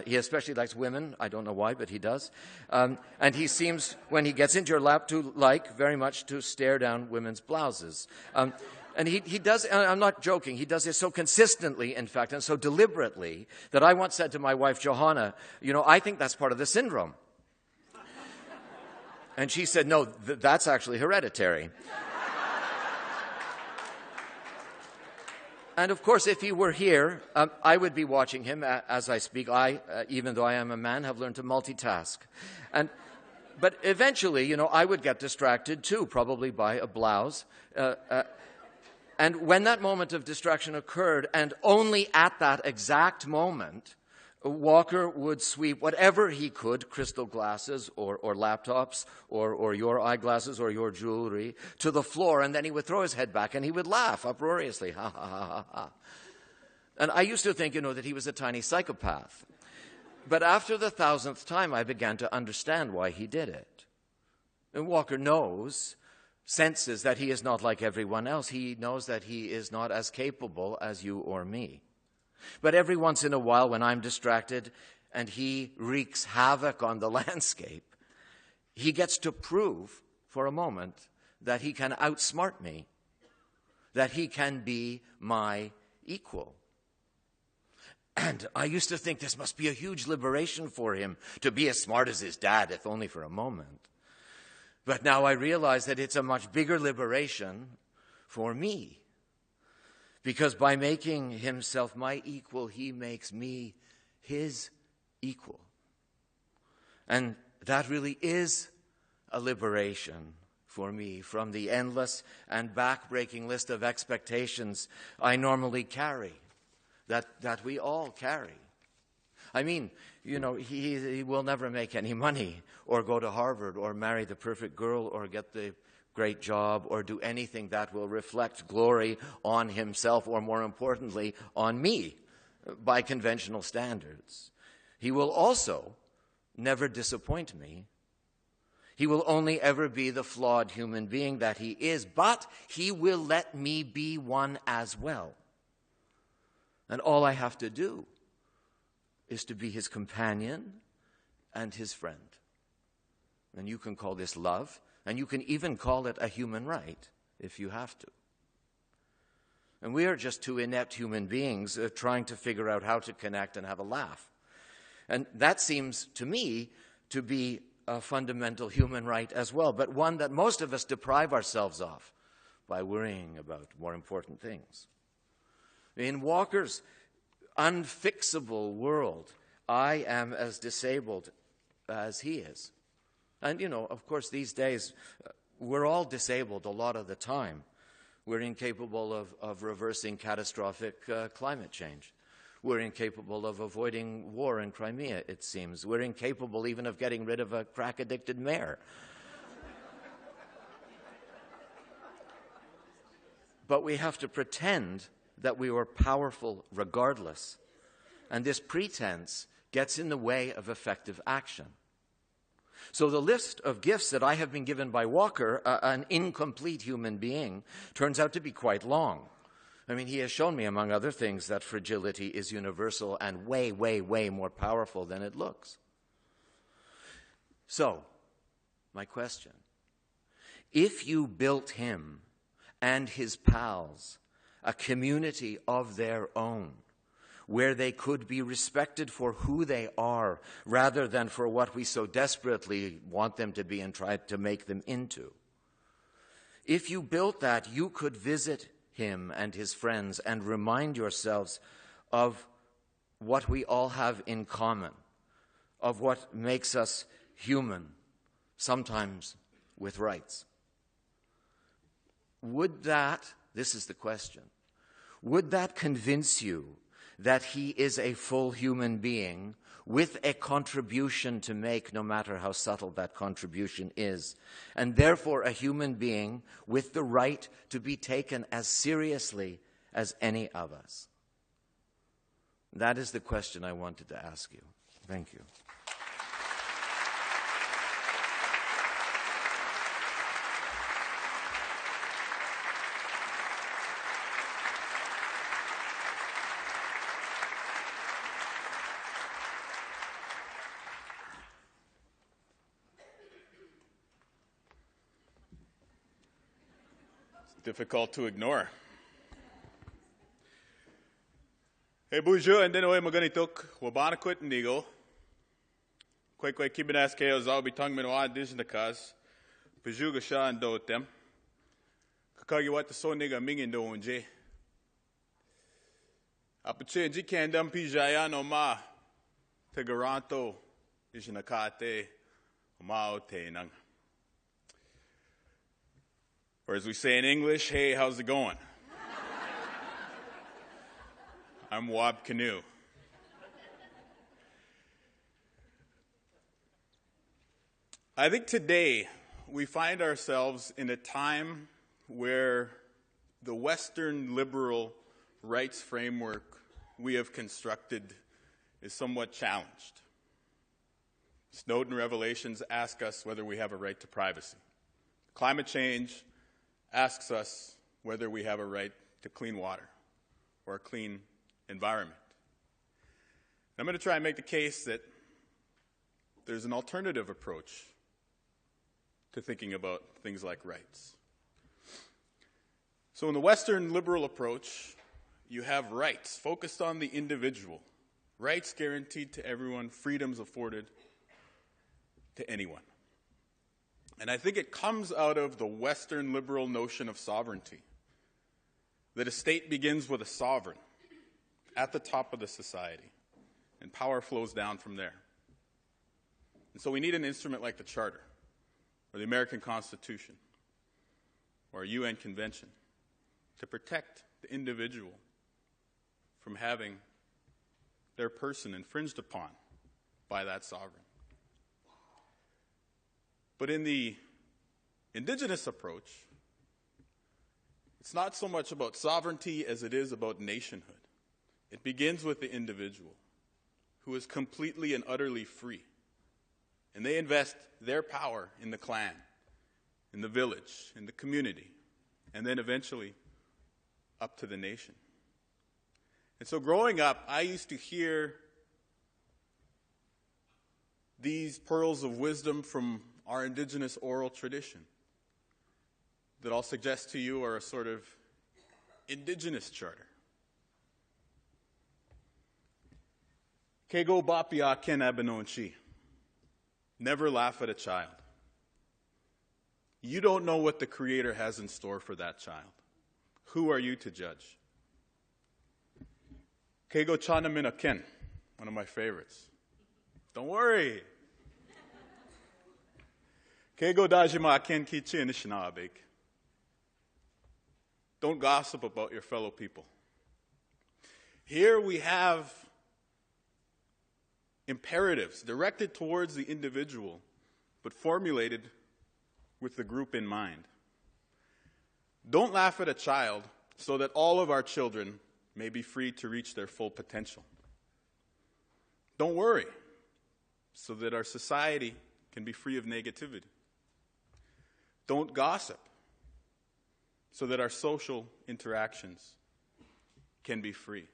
He especially likes women. I don't know why, but he does. And he seems, when he gets into your lap, to like very much to stare down women's blouses. And he does, and I'm not joking, he does this so consistently, in fact, and so deliberately, that I once said to my wife, Johanna, you know, I think that's part of the syndrome. And she said, no, that's actually hereditary. And of course, if he were here, I would be watching him as I speak. Even though I am a man, have learned to multitask. But eventually, you know, I would get distracted too, probably by a blouse. And when that moment of distraction occurred, and only at that exact moment, Walker would sweep whatever he could, crystal glasses or laptops or your eyeglasses or your jewelry, to the floor, and then he would throw his head back and he would laugh uproariously, ha, ha, ha, ha, ha. And I used to think, you know, that he was a tiny psychopath. But after the 1,000th time, I began to understand why he did it. And Walker senses that he is not like everyone else. He knows that he is not as capable as you or me. But every once in a while, when I'm distracted and he wreaks havoc on the landscape, he gets to prove for a moment that he can outsmart me, that he can be my equal. And I used to think this must be a huge liberation for him to be as smart as his dad, if only for a moment. But now I realize that it's a much bigger liberation for me. Because by making himself my equal, he makes me his equal. And that really is a liberation for me from the endless and back-breaking list of expectations I normally carry, that we all carry. I mean, you know, he will never make any money or go to Harvard or marry the perfect girl or get the great job or do anything that will reflect glory on himself or, more importantly, on me by conventional standards. He will also never disappoint me. He will only ever be the flawed human being that he is, but he will let me be one as well. And all I have to do is to be his companion and his friend. And you can call this love, and you can even call it a human right if you have to. And we are just two inept human beings trying to figure out how to connect and have a laugh. And that seems to me to be a fundamental human right as well, but one that most of us deprive ourselves of by worrying about more important things. In Walker's unfixable world, I am as disabled as he is. And, you know, of course, these days, we're all disabled a lot of the time. We're incapable of reversing catastrophic climate change. We're incapable of avoiding war in Crimea, it seems. We're incapable even of getting rid of a crack-addicted mayor. But we have to pretend that we were powerful regardless. And this pretense gets in the way of effective action. So the list of gifts that I have been given by Walker, an incomplete human being, turns out to be quite long. I mean, he has shown me, among other things, that fragility is universal and way, way, way more powerful than it looks. So, my question, If you built him and his pals a community of their own, where they could be respected for who they are rather than for what we so desperately want them to be and try to make them into. If you built that, you could visit him and his friends and remind yourselves of what we all have in common, of what makes us human, sometimes with rights. Would that, this is the question, would that convince you that he is a full human being with a contribution to make, no matter how subtle that contribution is, and therefore a human being with the right to be taken as seriously as any of us? That is the question I wanted to ask you. Thank you. Difficult to ignore. Hey, bonjour, and then away maganitok, wabanakwit nigo. Quite kibinas chaos, I'll be tongue minoa dish in the cause. Pajuga sha and do them. Kakagi what the so nigga mingin do unje. Apache ji can dum pijaya no ma. Te garanto is in a kate, mao te nang. Or as we say in English, hey, how's it going? I'm Wab Canoe. I think today we find ourselves in a time where the Western liberal rights framework we have constructed is somewhat challenged. Snowden revelations ask us whether we have a right to privacy. Climate change asks us whether we have a right to clean water or a clean environment. I'm going to try and make the case that there's an alternative approach to thinking about things like rights. So in the Western liberal approach, you have rights focused on the individual, rights guaranteed to everyone, freedoms afforded to anyone. And I think it comes out of the Western liberal notion of sovereignty, that a state begins with a sovereign at the top of the society, and power flows down from there. And so we need an instrument like the Charter, or the American Constitution, or a UN Convention, to protect the individual from having their person infringed upon by that sovereign. But in the indigenous approach, it's not so much about sovereignty as it is about nationhood. It begins with the individual, who is completely and utterly free. And they invest their power in the clan, in the village, in the community, and then eventually up to the nation. And so growing up, I used to hear these pearls of wisdom from our indigenous oral tradition that I'll suggest to you are a sort of indigenous charter. Kego bapia ken abenonchi. Never laugh at a child. You don't know what the Creator has in store for that child. Who are you to judge? Kego chana mina ken, one of my favorites. Don't worry. Kego dajima ken kichi nishinabek. Don't gossip about your fellow people. Here we have imperatives directed towards the individual, but formulated with the group in mind. Don't laugh at a child so that all of our children may be free to reach their full potential. Don't worry so that our society can be free of negativity. Don't gossip so that our social interactions can be free.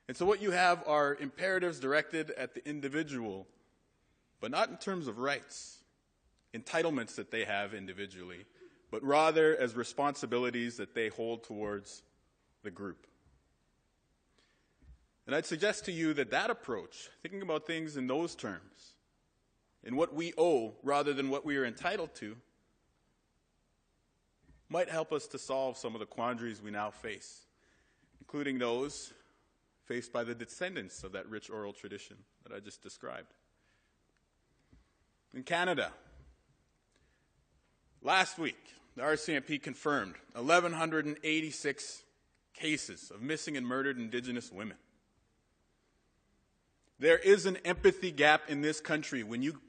And so what you have are imperatives directed at the individual, but not in terms of rights, entitlements that they have individually, but rather as responsibilities that they hold towards the group. And I'd suggest to you that that approach, thinking about things in those terms, in what we owe rather than what we are entitled to, might help us to solve some of the quandaries we now face, including those faced by the descendants of that rich oral tradition that I just described. In Canada, last week, the RCMP confirmed 1,186 cases of missing and murdered Indigenous women. There is an empathy gap in this country when you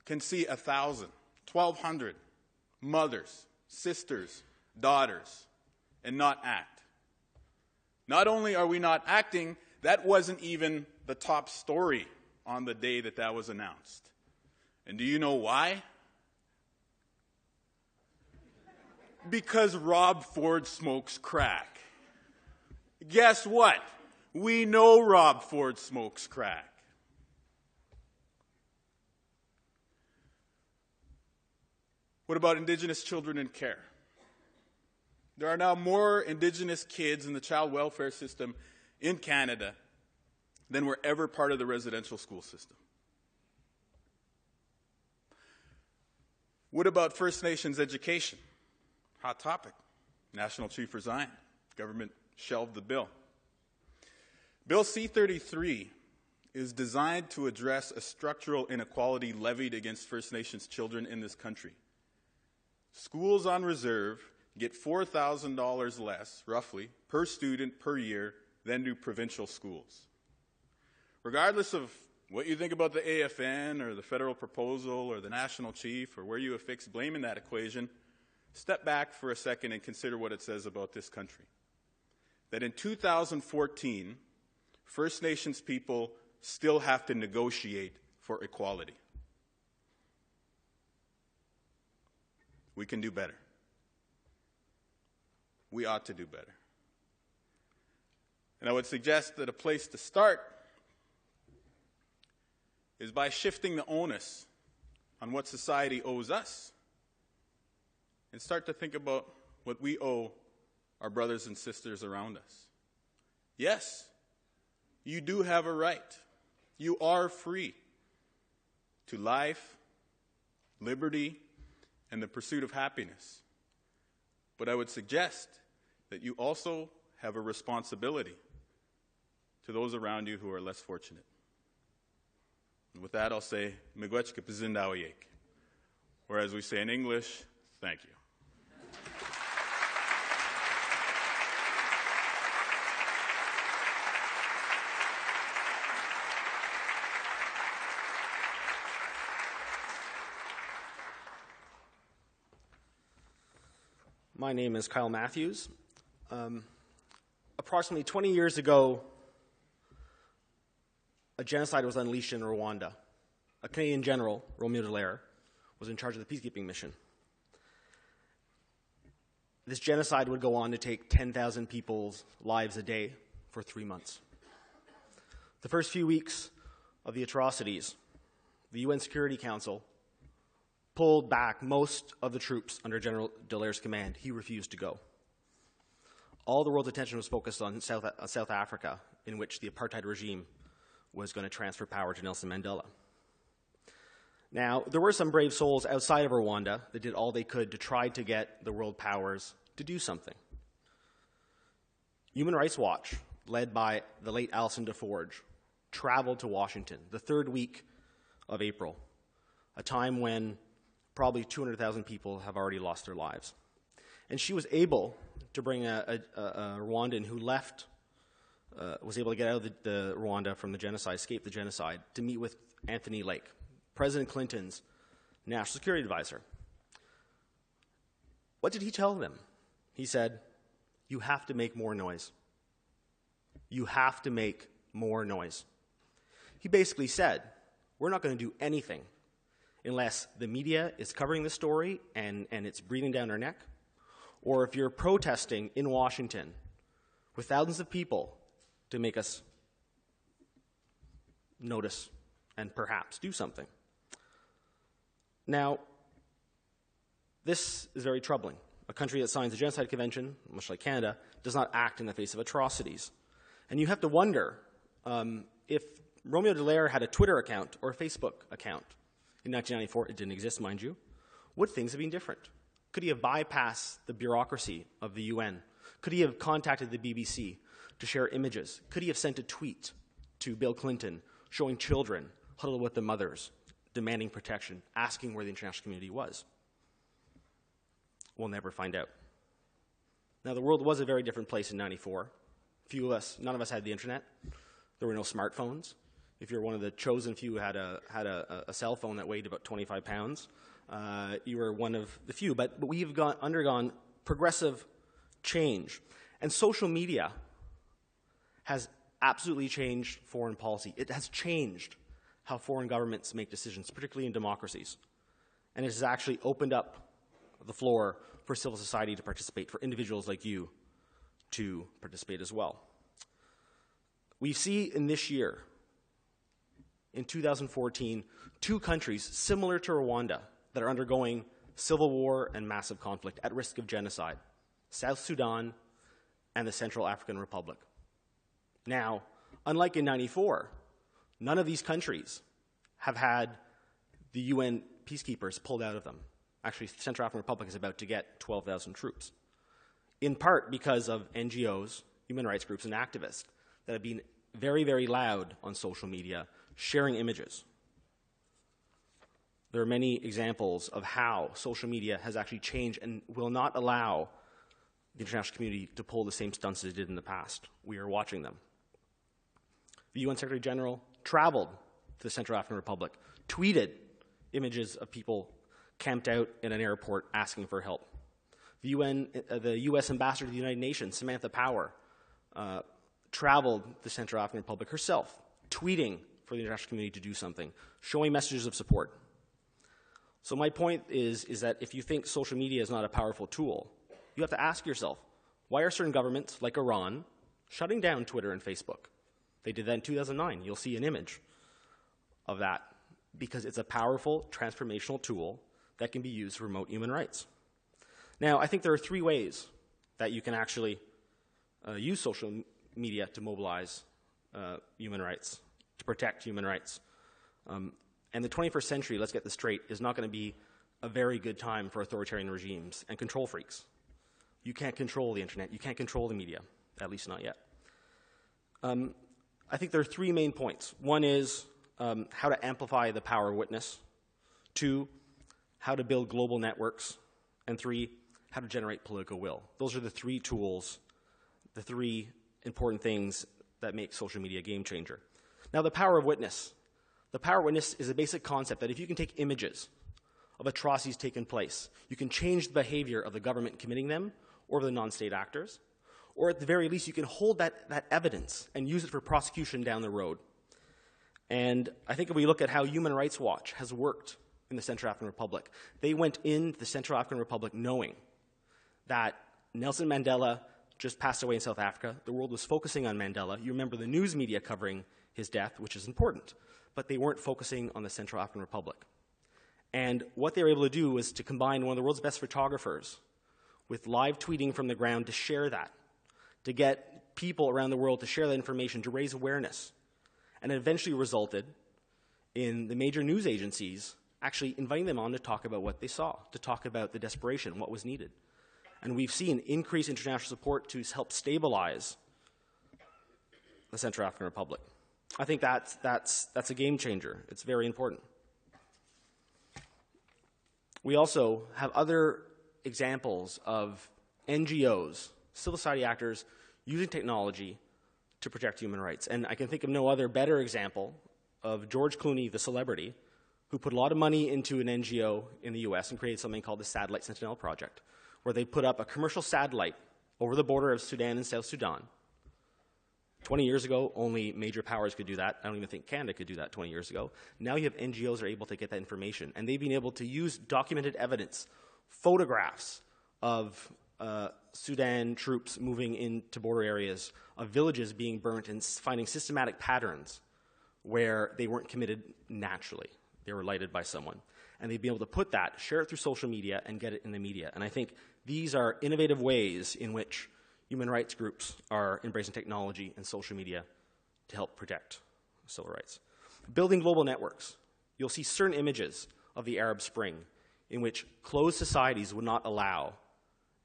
can see 1,000, 1,200 mothers, sisters, daughters, and not act. Not only are we not acting, that wasn't even the top story on the day that that was announced. And do you know why? Because Rob Ford smokes crack. Guess what? We know Rob Ford smokes crack. What about Indigenous children in care? There are now more Indigenous kids in the child welfare system in Canada than were ever part of the residential school system. What about First Nations education? Hot topic. National Chief resigned. Government shelved the bill. Bill C-33 is designed to address a structural inequality levied against First Nations children in this country. Schools on reserve get $4,000 less, roughly, per student per year than do provincial schools. Regardless of what you think about the AFN or the federal proposal or the National Chief or where you affix blame in that equation, step back for a second and consider what it says about this country. That in 2014, First Nations people still have to negotiate for equality. We can do better. We ought to do better. And I would suggest that a place to start is by shifting the onus on what society owes us and start to think about what we owe our brothers and sisters around us. Yes, you do have a right. You are free to life, liberty, and the pursuit of happiness. But I would suggest that you also have a responsibility to those around you who are less fortunate. And with that, I'll say, miigwech kapizindawayek, or as we say in English, thank you. My name is Kyle Matthews. Approximately 20 years ago, a genocide was unleashed in Rwanda. A Canadian general, Romeo Dallaire, was in charge of the peacekeeping mission. This genocide would go on to take 10,000 people's lives a day for 3 months. The first few weeks of the atrocities, the UN Security Council pulled back most of the troops under General Dallaire's command. He refused to go. All the world's attention was focused on South Africa, in which the apartheid regime was going to transfer power to Nelson Mandela. Now, there were some brave souls outside of Rwanda that did all they could to try to get the world powers to do something. Human Rights Watch, led by the late Alison DeForge, traveled to Washington the third week of April, a time when probably 200,000 people have already lost their lives. And she was able to bring a Rwandan who left, was able to get out of the Rwanda from the genocide, escape the genocide, to meet with Anthony Lake, President Clinton's national security advisor. What did he tell them? He said, "You have to make more noise. You have to make more noise." He basically said, we're not going to do anything unless the media is covering the story and it's breathing down our neck, or if you're protesting in Washington with thousands of people to make us notice and perhaps do something. Now, This is very troubling. A country that signs the Genocide Convention, much like Canada, does not act in the face of atrocities. And you have to wonder if Romeo Dallaire had a Twitter account or a Facebook account in 1994, it didn't exist, mind you, would things have been different? Could he have bypassed the bureaucracy of the UN? Could he have contacted the BBC to share images? Could he have sent a tweet to Bill Clinton showing children huddled with their mothers, demanding protection, asking where the international community was? We'll never find out. Now, the world was a very different place in 94. None of us had the internet. There were no smartphones. If you're one of the chosen few who had a cell phone that weighed about 25 pounds, you were one of the few. But we've undergone progressive change. And social media has absolutely changed foreign policy. It has changed how foreign governments make decisions, particularly in democracies. And it has actually opened up the floor for civil society to participate, for individuals like you to participate as well. We see in this year, in 2014, 2 countries similar to Rwanda that are undergoing civil war and massive conflict at risk of genocide: South Sudan and the Central African Republic. Now, unlike in 94, none of these countries have had the UN peacekeepers pulled out of them. Actually, the Central African Republic is about to get 12,000 troops, in part because of NGOs, human rights groups, and activists that have been very, very loud on social media, sharing images. There are many examples of how social media has actually changed and will not allow the international community to pull the same stunts as it did in the past. We are watching them. The UN Secretary General traveled to the Central African Republic, tweeted images of people camped out in an airport asking for help. The U.S. Ambassador to the United Nations, Samantha Power, traveled to the Central African Republic herself, tweeting for the international community to do something, showing messages of support. So my point is that if you think social media is not a powerful tool, you have to ask yourself, why are certain governments, like Iran, shutting down Twitter and Facebook? They did that in 2009. You'll see an image of that, because it's a powerful, transformational tool that can be used to promote human rights. Now, I think there are 3 ways that you can actually use social media to mobilize human rights, to protect human rights. And the 21st century, let's get this straight, is not going to be a very good time for authoritarian regimes and control freaks. You can't control the internet. You can't control the media, at least not yet. I think there are 3 main points. One is how to amplify the power of witness. 2, how to build global networks. And 3, how to generate political will. Those are the 3 tools, the 3 important things that make social media a game changer. Now, the power of witness. The power of witness is a basic concept that if you can take images of atrocities taking place, you can change the behavior of the government committing them or of the non-state actors, or at the very least, you can hold that evidence and use it for prosecution down the road. And I think if we look at how Human Rights Watch has worked in the Central African Republic, they went into the Central African Republic knowing that Nelson Mandela just passed away in South Africa. The world was focusing on Mandela. You remember the news media covering his death, which is important, but they weren't focusing on the Central African Republic. And what they were able to do was to combine one of the world's best photographers with live tweeting from the ground to share that, to get people around the world to share that information, to raise awareness. And it eventually resulted in the major news agencies actually inviting them on to talk about what they saw, to talk about the desperation, what was needed. And we've seen increased international support to help stabilize the Central African Republic. I think that's a game changer. It's very important. We also have other examples of NGOs, civil society actors, using technology to protect human rights. And I can think of no other better example of George Clooney, the celebrity, who put a lot of money into an NGO in the US and created something called the Satellite Sentinel Project, where they put up a commercial satellite over the border of Sudan and South Sudan. 20 years ago, only major powers could do that. I don't even think Canada could do that 20 years ago. Now you have NGOs that are able to get that information, and they've been able to use documented evidence, photographs of Sudan troops moving into border areas, of villages being burnt, and finding systematic patterns where they weren't committed naturally. They were lighted by someone. and they'd be able to put that, share it through social media, and get it in the media. And I think these are innovative ways in which human rights groups are embracing technology and social media to help protect civil rights. Building global networks. You'll see certain images of the Arab Spring in which closed societies would not allow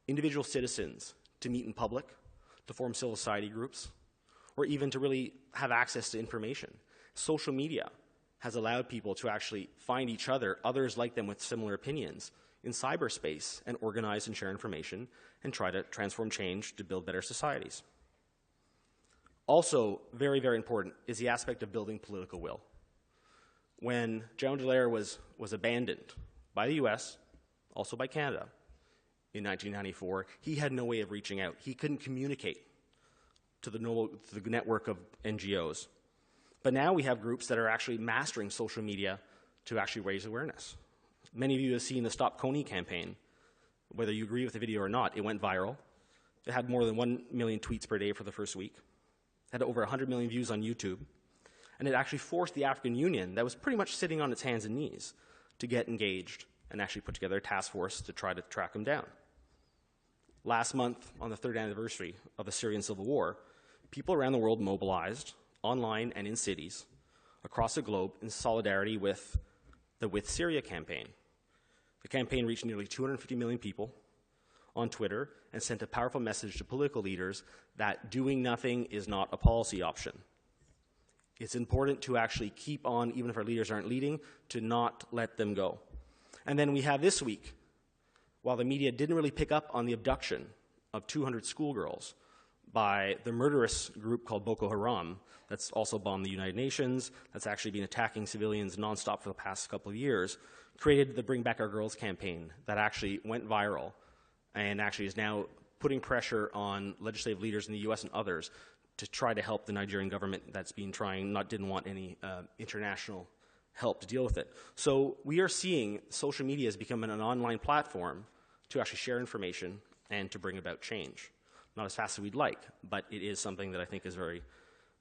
individual citizens to meet in public, to form civil society groups, or even to really have access to information. Social media has allowed people to actually find each other, others like them with similar opinions, in cyberspace and organize and share information and try to transform change to build better societies. Also, very, very important is the aspect of building political will. When General Dallaire was abandoned by the US, also by Canada, in 1994, he had no way of reaching out. He couldn't communicate to the network of NGOs. But now we have groups that are actually mastering social media to actually raise awareness. Many of you have seen the Stop Coney campaign. Whether you agree with the video or not, it went viral. It had more than 1 million tweets per day for the first week. It had over 100 million views on YouTube. And it actually forced the African Union, that was pretty much sitting on its hands and knees, to get engaged and actually put together a task force to try to track them down. Last month, on the 3rd anniversary of the Syrian civil war, people around the world mobilized, online and in cities, across the globe in solidarity with the With Syria campaign. The campaign reached nearly 250 million people on Twitter and sent a powerful message to political leaders that doing nothing is not a policy option. It's important to actually keep on, even if our leaders aren't leading, to not let them go. And then we have this week, while the media didn't really pick up on the abduction of 200 schoolgirls by the murderous group called Boko Haram, that's also bombed the United Nations, that's actually been attacking civilians nonstop for the past couple of years, created the Bring Back Our Girls campaign that actually went viral and actually is now putting pressure on legislative leaders in the US and others to try to help the Nigerian government that's been trying, didn't want any international help to deal with it. So we are seeing social media as becoming an online platform to actually share information and to bring about change. Not as fast as we'd like, but it is something that I think is very,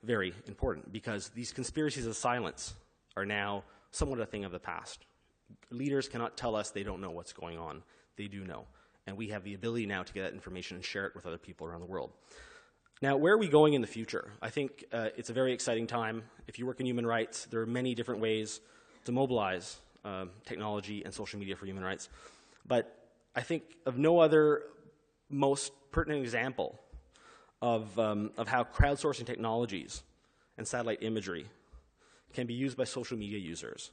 very important, because these conspiracies of silence are now somewhat a thing of the past. Leaders cannot tell us they don't know what's going on. They do know. And we have the ability now to get that information and share it with other people around the world. Now, where are we going in the future? I think it's a very exciting time. If you work in human rights, there are many different ways to mobilize technology and social media for human rights. But I think of no other most pertinent example of how crowdsourcing technologies and satellite imagery can be used by social media users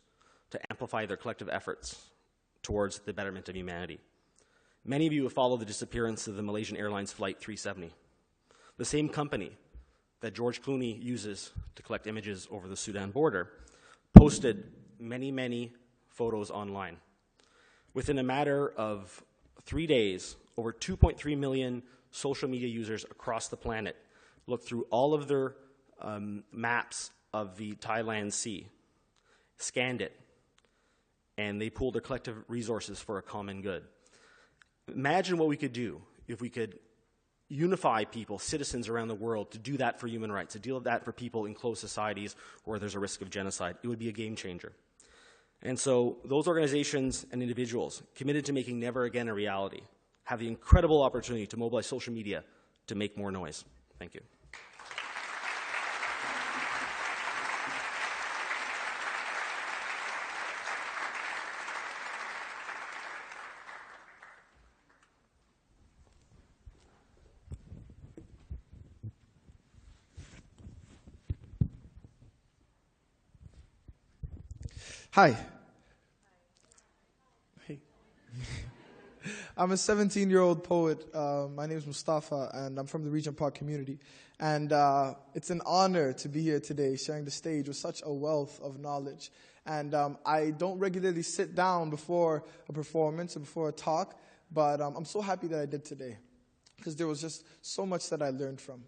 to amplify their collective efforts towards the betterment of humanity. Many of you have followed the disappearance of the Malaysian Airlines Flight 370. The same company that George Clooney uses to collect images over the Sudan border posted many, many photos online. Within a matter of 3 days, over 2.3 million social media users across the planet looked through all of their maps of the Thailand Sea, scanned it, and they pooled their collective resources for a common good. Imagine what we could do if we could unify people, citizens around the world, to do that for human rights, to deal with that for people in closed societies where there's a risk of genocide. It would be a game changer. And so those organizations and individuals committed to making never again a reality have the incredible opportunity to mobilize social media to make more noise. Thank you. Hi. Hey. I'm a 17-year-old poet. My name is Mustafa, and I'm from the Regent Park community. And it's an honor to be here today, sharing the stage with such a wealth of knowledge. And I don't regularly sit down before a performance or before a talk, but I'm so happy that I did today, because there was just so much that I learned from.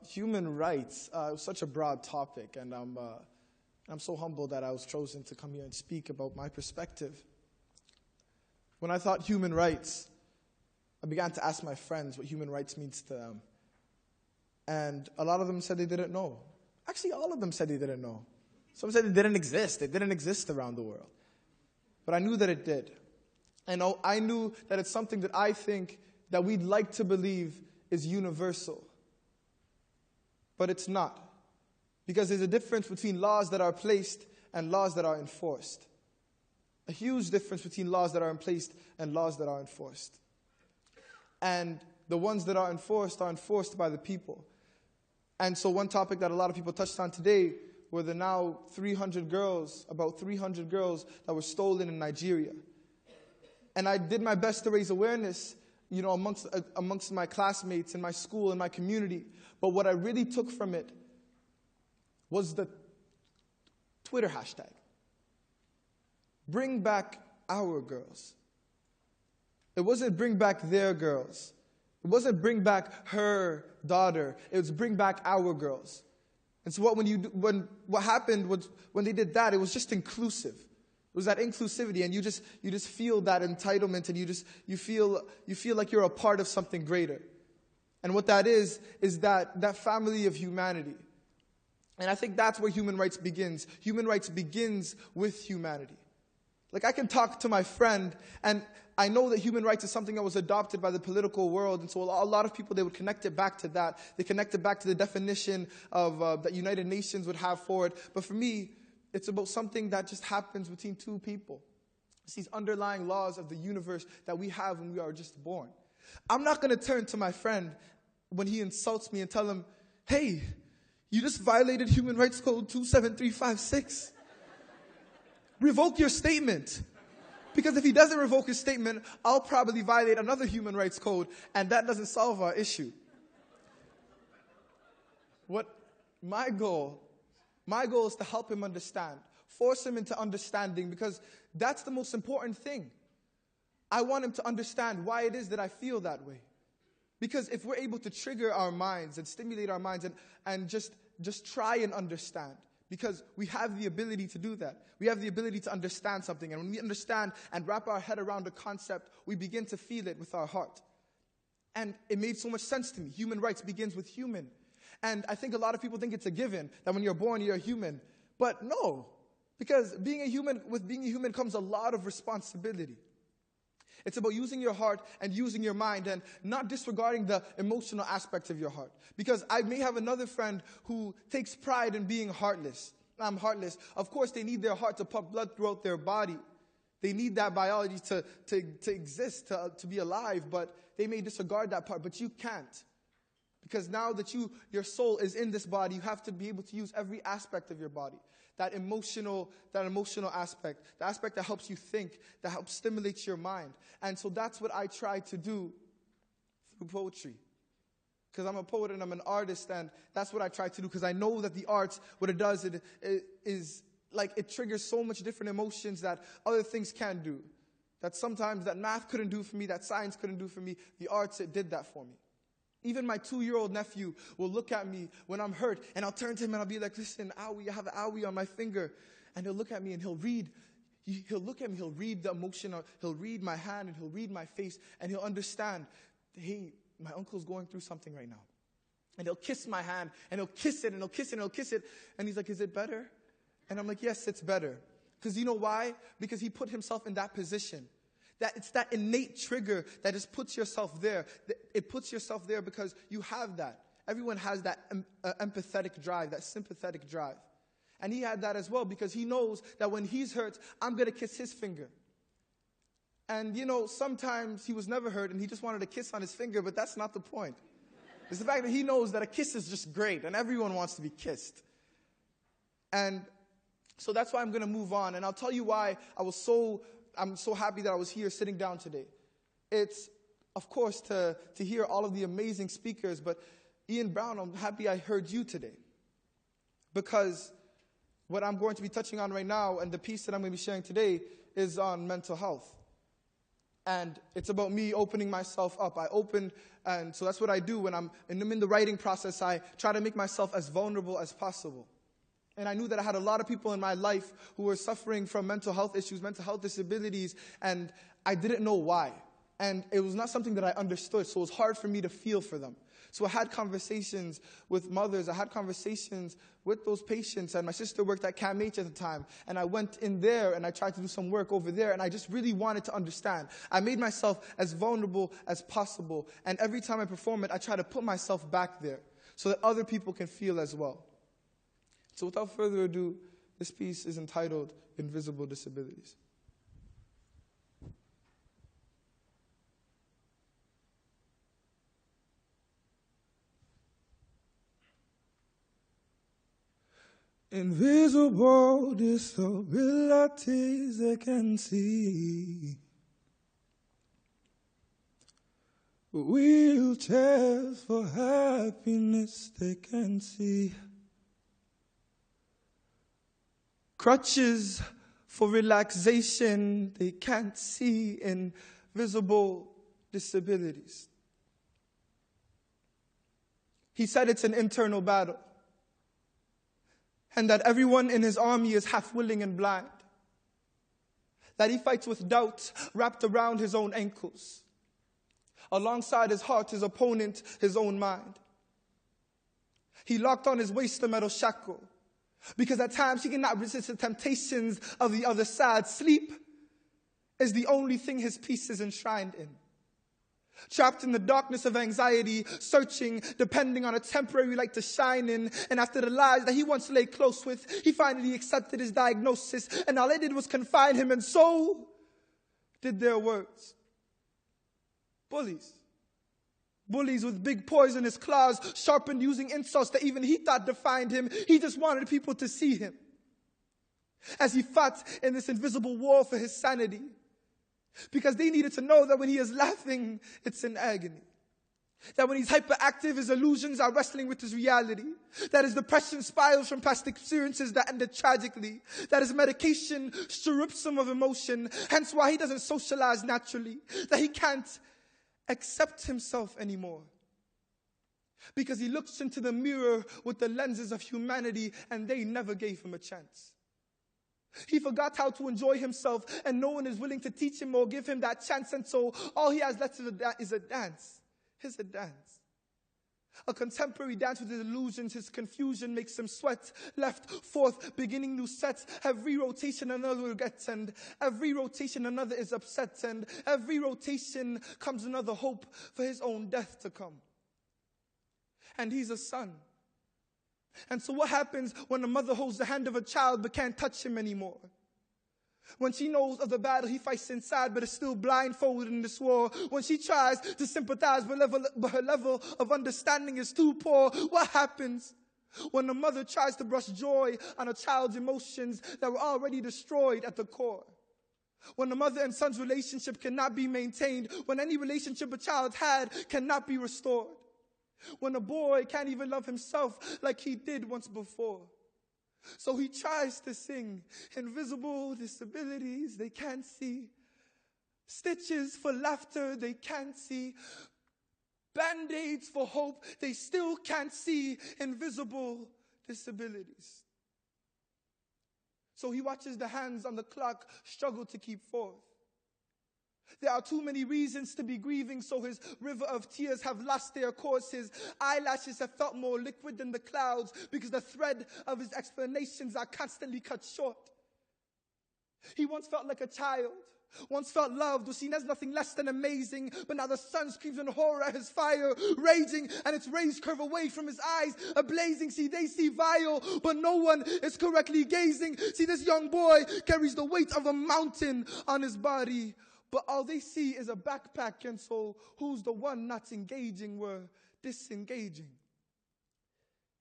Human rights was such a broad topic, and I'm so humbled that I was chosen to come here and speak about my perspective. When I thought human rights, I began to ask my friends what human rights means to them. And a lot of them said they didn't know. Actually, all of them said they didn't know. Some said it didn't exist. It didn't exist around the world. but I knew that it did. And I knew that it's something that I think that we'd like to believe is universal. But it's not. Because there's a difference between laws that are placed and laws that are enforced. A huge difference between laws that are in place and laws that are enforced. And the ones that are enforced by the people. And so one topic that a lot of people touched on today were the now about 300 girls that were stolen in Nigeria. And I did my best to raise awareness, amongst my classmates in my school and my community. But what I really took from it was the Twitter hashtag. Bring back our girls. It wasn't bring back their girls. It wasn't bring back her daughter. It was bring back our girls. And so what happened was when they did that, it was just inclusive. It was that inclusivity, and you just feel that entitlement, and you feel like you're a part of something greater. And what that is that family of humanity. And I think that's where human rights begins. Human rights begins with humanity. Like, I can talk to my friend, and I know that human rights is something that was adopted by the political world, and so a lot of people, they would connect it back to that. They connect it back to the definition of that United Nations would have for it. But for me, it's about something that just happens between two people. It's these underlying laws of the universe that we have when we are just born. I'm not going to turn to my friend when he insults me and tell him, hey, you just violated Human Rights Code 27356. Revoke your statement. Because if he doesn't revoke his statement, I'll probably violate another human rights code, and that doesn't solve our issue. My goal is to help him understand, force him into understanding, because that's the most important thing. I want him to understand why it is that I feel that way. Because if we're able to trigger our minds and stimulate our minds and just try and understand, because we have the ability to do that. We have the ability to understand something. And when we understand and wrap our head around a concept, we begin to feel it with our heart. And it made so much sense to me. Human rights begins with human. And I think a lot of people think it's a given that when you're born, you're a human. But no, because with being a human comes a lot of responsibility. It's about using your heart and using your mind and not disregarding the emotional aspects of your heart. Because I may have another friend who takes pride in being heartless. I'm heartless. Of course, they need their heart to pump blood throughout their body. They need that biology to exist, to be alive, but they may disregard that part, but you can't. Because now that your soul is in this body, you have to be able to use every aspect of your body. That emotional aspect, the aspect that helps you think, that helps stimulate your mind. And so that's what I try to do through poetry. Because I'm a poet and I'm an artist, and that's what I try to do. Because I know that the arts, what it does, it is like it triggers so much different emotions that other things can do. That sometimes that math couldn't do for me, that science couldn't do for me. The arts, it did that for me. Even my 2-year-old nephew will look at me when I'm hurt, and I'll turn to him and I'll be like, listen, owie, I have an owie on my finger. And he'll look at me and he'll read the emotion, he'll read my hand and he'll read my face, and he'll understand, hey, my uncle's going through something right now. And he'll kiss my hand, and he'll kiss it, and he'll kiss it, and he'll kiss it. And he's like, is it better? And I'm like, yes, it's better. Because you know why? Because he put himself in that position. That it's that innate trigger that just puts yourself there. It puts yourself there because you have that. Everyone has that empathetic drive, that sympathetic drive. And he had that as well because he knows that when he's hurt, I'm going to kiss his finger. And, sometimes he was never hurt and he just wanted a kiss on his finger, but that's not the point. It's the fact that he knows that a kiss is just great and everyone wants to be kissed. And so that's why I'm going to move on. And I'll tell you why I'm so happy that I was here sitting down today. It's, of course, to hear all of the amazing speakers, but Ian Brown, I'm happy I heard you today. Because what I'm going to be touching on right now and the piece that I'm going to be sharing today is on mental health. And it's about me opening myself up. And so that's what I do when I'm in the writing process. I try to make myself as vulnerable as possible. And I knew that I had a lot of people in my life who were suffering from mental health issues, mental health disabilities, and I didn't know why. And it was not something that I understood, so it was hard for me to feel for them. So I had conversations with mothers. I had conversations with those patients. And my sister worked at CAMH at the time. And I went in there and I tried to do some work over there. And I just really wanted to understand. I made myself as vulnerable as possible. And every time I perform it, I try to put myself back there so that other people can feel as well. So without further ado, this piece is entitled Invisible Disabilities. Invisible disabilities they can see. Wheelchairs for happiness they can see. Crutches for relaxation they can't see. Invisible disabilities. He said it's an internal battle, and that everyone in his army is half willing and blind, that he fights with doubt wrapped around his own ankles, alongside his heart, his opponent, his own mind. He locked on his waist a metal shackle, because at times he cannot resist the temptations of the other side. Sleep is the only thing his peace is enshrined in. Trapped in the darkness of anxiety, searching, depending on a temporary light to shine in. And after the lies that he once lay close with, he finally accepted his diagnosis. And all it did was confine him, and so did their words. Bullies. Bullies with big poisonous claws, sharpened using insults that even he thought defined him. He just wanted people to see him as he fought in this invisible war for his sanity. Because they needed to know that when he is laughing, it's in agony. That when he's hyperactive, his illusions are wrestling with his reality. That his depression spirals from past experiences that ended tragically. That his medication strips him of emotion, hence why he doesn't socialize naturally. That he can't accept himself anymore. Because he looks into the mirror with the lenses of humanity, and they never gave him a chance. He forgot how to enjoy himself, and no one is willing to teach him or give him that chance. And so all he has left is a dance. Here's a dance. A contemporary dance with his illusions. His confusion makes him sweat. Left, forth, beginning new sets. Every rotation another regrets, and every rotation another is upset. And every rotation comes another hope for his own death to come. And he's a son. And so what happens when a mother holds the hand of a child but can't touch him anymore? When she knows of the battle he fights inside but is still blindfolded in this war. When she tries to sympathize but her level of understanding is too poor. What happens when a mother tries to brush joy on a child's emotions that were already destroyed at the core? When a mother and son's relationship cannot be maintained. When any relationship a child had cannot be restored. When a boy can't even love himself like he did once before. So he tries to sing invisible disabilities they can't see. Stitches for laughter they can't see. Band-aids for hope they still can't see. Invisible disabilities. So he watches the hands on the clock struggle to keep forth. There are too many reasons to be grieving, so his river of tears have lost their course. His eyelashes have felt more liquid than the clouds because the thread of his explanations are constantly cut short. He once felt like a child, once felt loved, was seen as nothing less than amazing, but now the sun screams in horror at his fire, raging, and its rays curve away from his eyes, ablazing. See, they see vile, but no one is correctly gazing. See, this young boy carries the weight of a mountain on his body, but all they see is a backpack, and so who's the one not engaging? We're disengaging.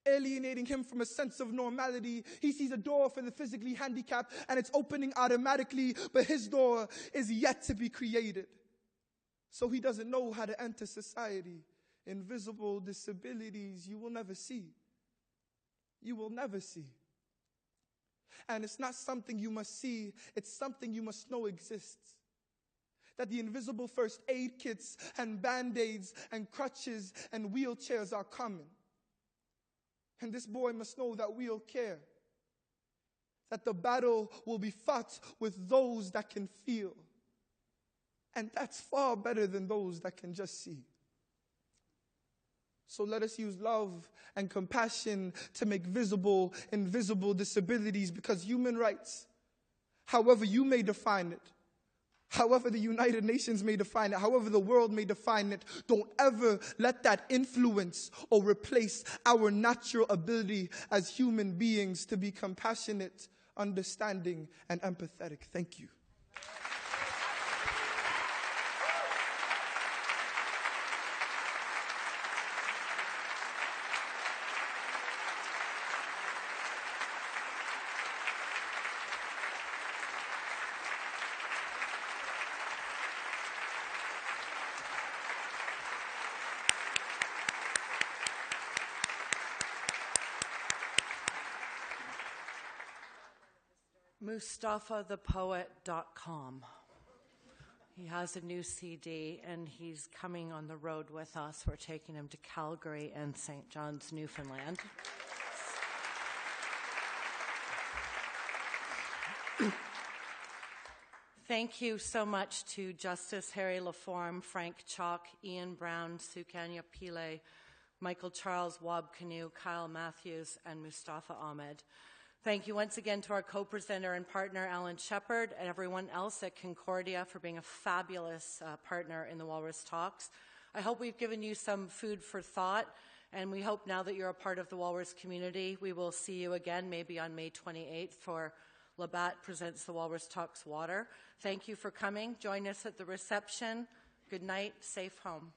Alienating him from a sense of normality. He sees a door for the physically handicapped, and it's opening automatically, but his door is yet to be created. So he doesn't know how to enter society. Invisible disabilities you will never see. You will never see. And it's not something you must see, it's something you must know exists. That the invisible first aid kits and band-aids and crutches and wheelchairs are coming. And this boy must know that we'll care. That the battle will be fought with those that can feel. And that's far better than those that can just see. So let us use love and compassion to make visible invisible disabilities, because human rights, however you may define it, however the United Nations may define it, however the world may define it, don't ever let that influence or replace our natural ability as human beings to be compassionate, understanding, and empathetic. Thank you. MustafaThePoet.com. He has a new CD, and he's coming on the road with us. We're taking him to Calgary and St. John's, Newfoundland. Thank you so much to Justice Harry Laforme, Frank Chalk, Ian Brown, Sukanya Pillay, Michael Charles, Wab Canoe, Kyle Matthews, and Mustafa Ahmed. Thank you once again to our co-presenter and partner, Alan Shepard, and everyone else at Concordia for being a fabulous partner in the Walrus Talks. I hope we've given you some food for thought, and we hope now that you're a part of the Walrus community, we will see you again, maybe on May 28th, for Labatt Presents the Walrus Talks Water. Thank you for coming. Join us at the reception. Good night. Safe home.